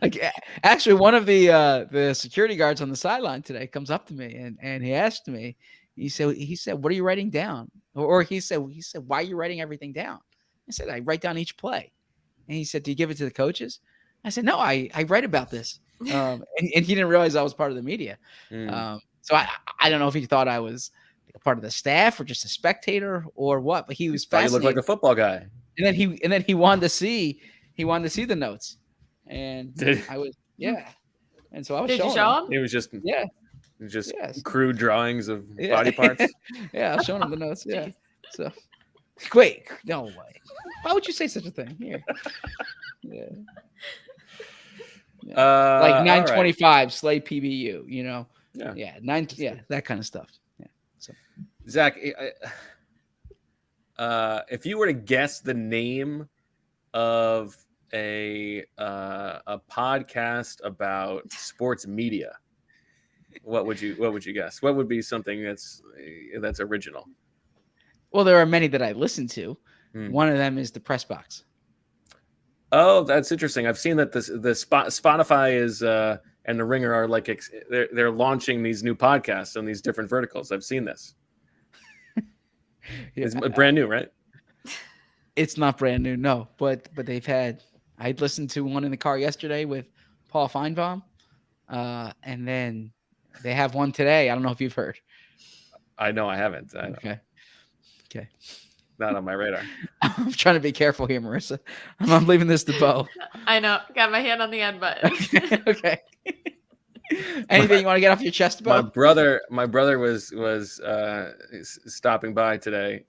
Speaker 6: Like actually one of the security guards on the sideline today comes up to me and he asked me, he said, what are you writing down? Or he said, why are you writing everything down? I said, I write down each play. And he said, do you give it to the coaches? I said, no, I write about this. And he didn't realize I was part of the media. So I don't know if he thought I was a part of the staff or just a spectator or what, but he was fascinated.
Speaker 2: You look like a football guy.
Speaker 6: And then he wanted to see the notes. And I was, And so I was showing him.
Speaker 2: It was just,
Speaker 6: Yes.
Speaker 2: crude drawings of body parts.
Speaker 6: I was showing him the notes. Yeah. So wait, no way. Why would you say such a thing? Here. Yeah. Like 925 right. Slay PBU, that kind of stuff. Yeah. So
Speaker 2: Zach, if you were to guess the name of a podcast about sports media, what would you guess? What would be something that's original?
Speaker 6: Well, there are many that I listen to. One of them is the Press Box.
Speaker 2: Oh, that's interesting. I've seen that the Spotify is and the Ringer are like they're launching these new podcasts on these different verticals. I've seen this. It's brand new, right?
Speaker 6: It's not brand new, no. But they've had. I listened to one in the car yesterday with Paul Feinbaum, and then they have one today. I don't know if you've heard.
Speaker 2: I know I haven't.
Speaker 6: Okay.
Speaker 2: Not on my radar.
Speaker 6: I'm trying to be careful here, Marissa. I'm leaving this to Bo.
Speaker 5: I know. Got my hand on the end button.
Speaker 6: Okay. Anything you want to get off your chest, Bo?
Speaker 2: My brother was stopping by today.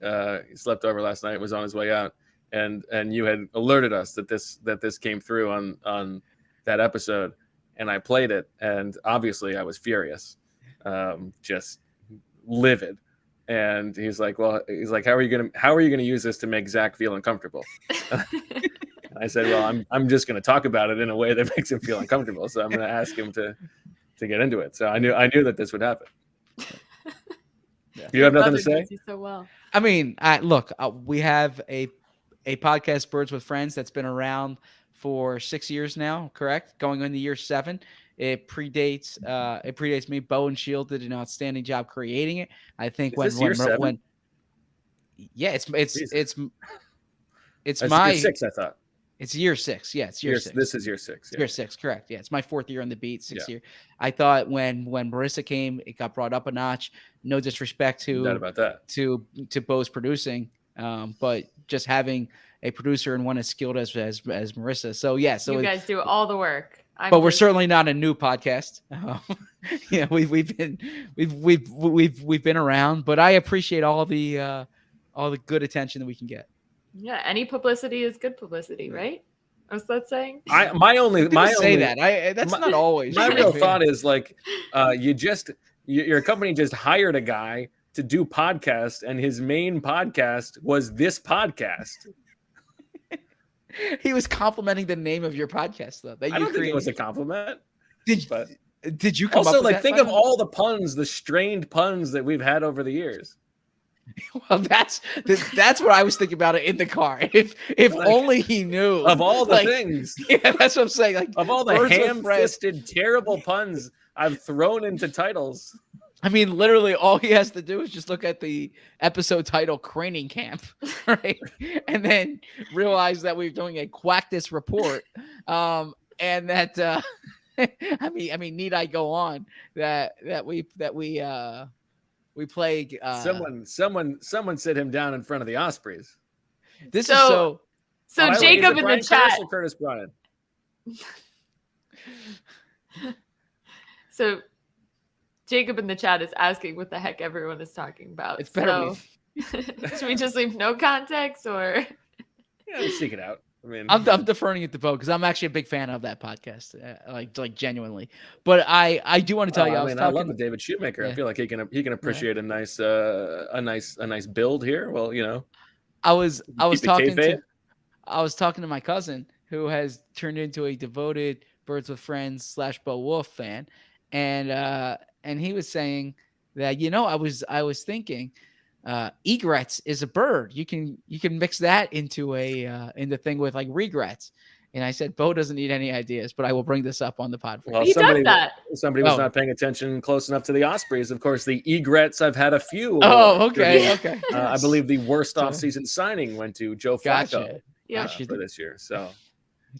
Speaker 2: He slept over last night. Was on his way out, and you had alerted us that this came through on that episode, and I played it, and obviously I was furious, just livid. And he's like, how are you gonna use this to make Zach feel uncomfortable? I said, well, I'm just gonna talk about it in a way that makes him feel uncomfortable. So I'm gonna ask him to get into it. So I knew that this would happen. You have nothing to say?
Speaker 5: So well.
Speaker 6: I mean, look, we have a podcast, Birds with Friends, that's been around for 6 years now, correct? Going into year 7. It predates me. Bo and Shield did an outstanding job creating it. I think it's
Speaker 2: year 6, I thought.
Speaker 6: It's year 6. Yeah, it's year 6.
Speaker 2: This is year 6. Yeah.
Speaker 6: Year 6, correct. Yeah, it's my 4th year on the beat, 6th year. I thought when Marissa came, it got brought up a notch. No disrespect to Bo's producing, but just having a producer and one as skilled as Marissa. So so
Speaker 5: you guys do all the work.
Speaker 6: But we're certainly not a new podcast. We've been around, but I appreciate all the good attention that we can get.
Speaker 5: Yeah, any publicity is good publicity, right? What's that saying?
Speaker 6: That's not always.
Speaker 2: My real thought is like, your company just hired a guy to do podcasts, and his main podcast was this podcast.
Speaker 6: He was complimenting the name of your podcast, though.
Speaker 2: I don't think it was a compliment.
Speaker 6: Did you come
Speaker 2: also
Speaker 6: up with
Speaker 2: think of all the puns, the strained puns that we've had over the years?
Speaker 6: Well, that's what I was thinking about it in the car. If only he knew
Speaker 2: of all the things.
Speaker 6: Yeah, that's what I'm saying. Like
Speaker 2: of all the ham-fisted, terrible puns I've thrown into titles.
Speaker 6: I mean, literally, all he has to do is just look at the episode title, Craning Camp, right? And then realize that we're doing a Quacktus report. And that, I mean, need I go on that we play.
Speaker 2: Someone sit him down in front of the Ospreys.
Speaker 6: This is so
Speaker 5: Jacob in the chat.
Speaker 2: Curtis Bryant.
Speaker 5: So Jacob in the chat is asking what the heck everyone is talking about.
Speaker 6: It's better.
Speaker 5: Should we just leave no context or?
Speaker 2: Yeah, let's seek it out. I mean,
Speaker 6: I'm deferring it to Bo because I'm actually a big fan of that podcast, like genuinely. But I do want to tell you,
Speaker 2: I love the David Shoemaker. I feel like he can appreciate a nice build here. Well,
Speaker 6: I was talking
Speaker 2: kayfabe.
Speaker 6: to my cousin who has turned into a devoted Birds with Friends / Bo Wolf fan, and he was saying that I was thinking egrets is a bird. You can mix that into into thing with like regrets. And I said, Bo doesn't need any ideas, but I will bring this up on the pod.
Speaker 2: Well,
Speaker 5: he
Speaker 2: somebody was
Speaker 5: does
Speaker 2: not paying attention close enough to the Ospreys. Of course, the egrets, I've had a few.
Speaker 6: Oh, okay.
Speaker 2: I believe the worst offseason signing went to Joe Flacco for this year. So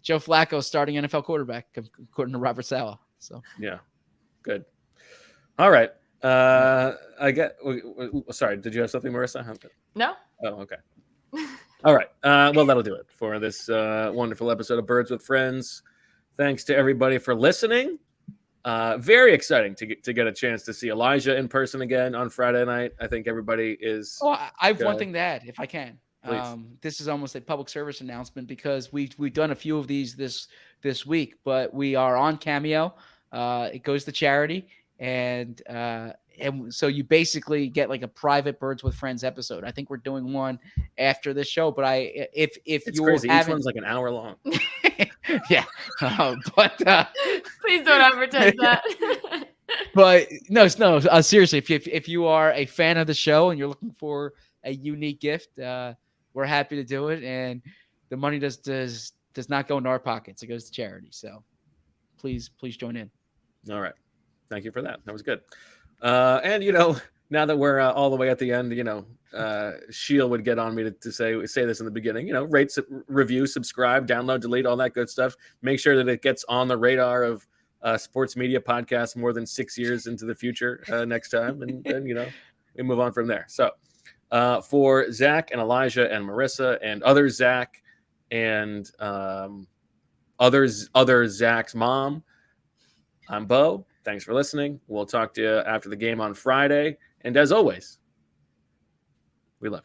Speaker 6: Joe Flacco starting NFL quarterback, according to Robert Saleh. So
Speaker 2: yeah, good. All right. Sorry, did you have something, Marissa?
Speaker 5: No.
Speaker 2: Oh, okay. All right. Well, that'll do it for this wonderful episode of Birds with Friends. Thanks to everybody for listening. Very exciting to get a chance to see Elijah in person again on Friday night. I think everybody is.
Speaker 6: Oh, I have one thing to add, if I can.
Speaker 2: Please.
Speaker 6: This is almost a public service announcement because we've done a few of these this week, but we are on Cameo. It goes to charity, and so you basically get like a private Birds with Friends episode. I think we're doing one after this show, but if
Speaker 2: it's
Speaker 6: you
Speaker 2: crazy, each one's like an hour long.
Speaker 6: Yeah, but
Speaker 5: please don't advertise that.
Speaker 6: But no, seriously, if you are a fan of the show and you're looking for a unique gift, we're happy to do it, and the money does not go into our pockets. It goes to charity. So please join in.
Speaker 2: All right. Thank you for that. That was good. And now that we're all the way at the end, Sheil would get on me to say this in the beginning, rate, review, subscribe, download, delete, all that good stuff. Make sure that it gets on the radar of sports media podcasts more than 6 years into the future next time. And then, we move on from there. So for Zach and Elijah and Marissa and other Zach and other Zach's mom, I'm Bo. Thanks for listening. We'll talk to you after the game on Friday. And as always,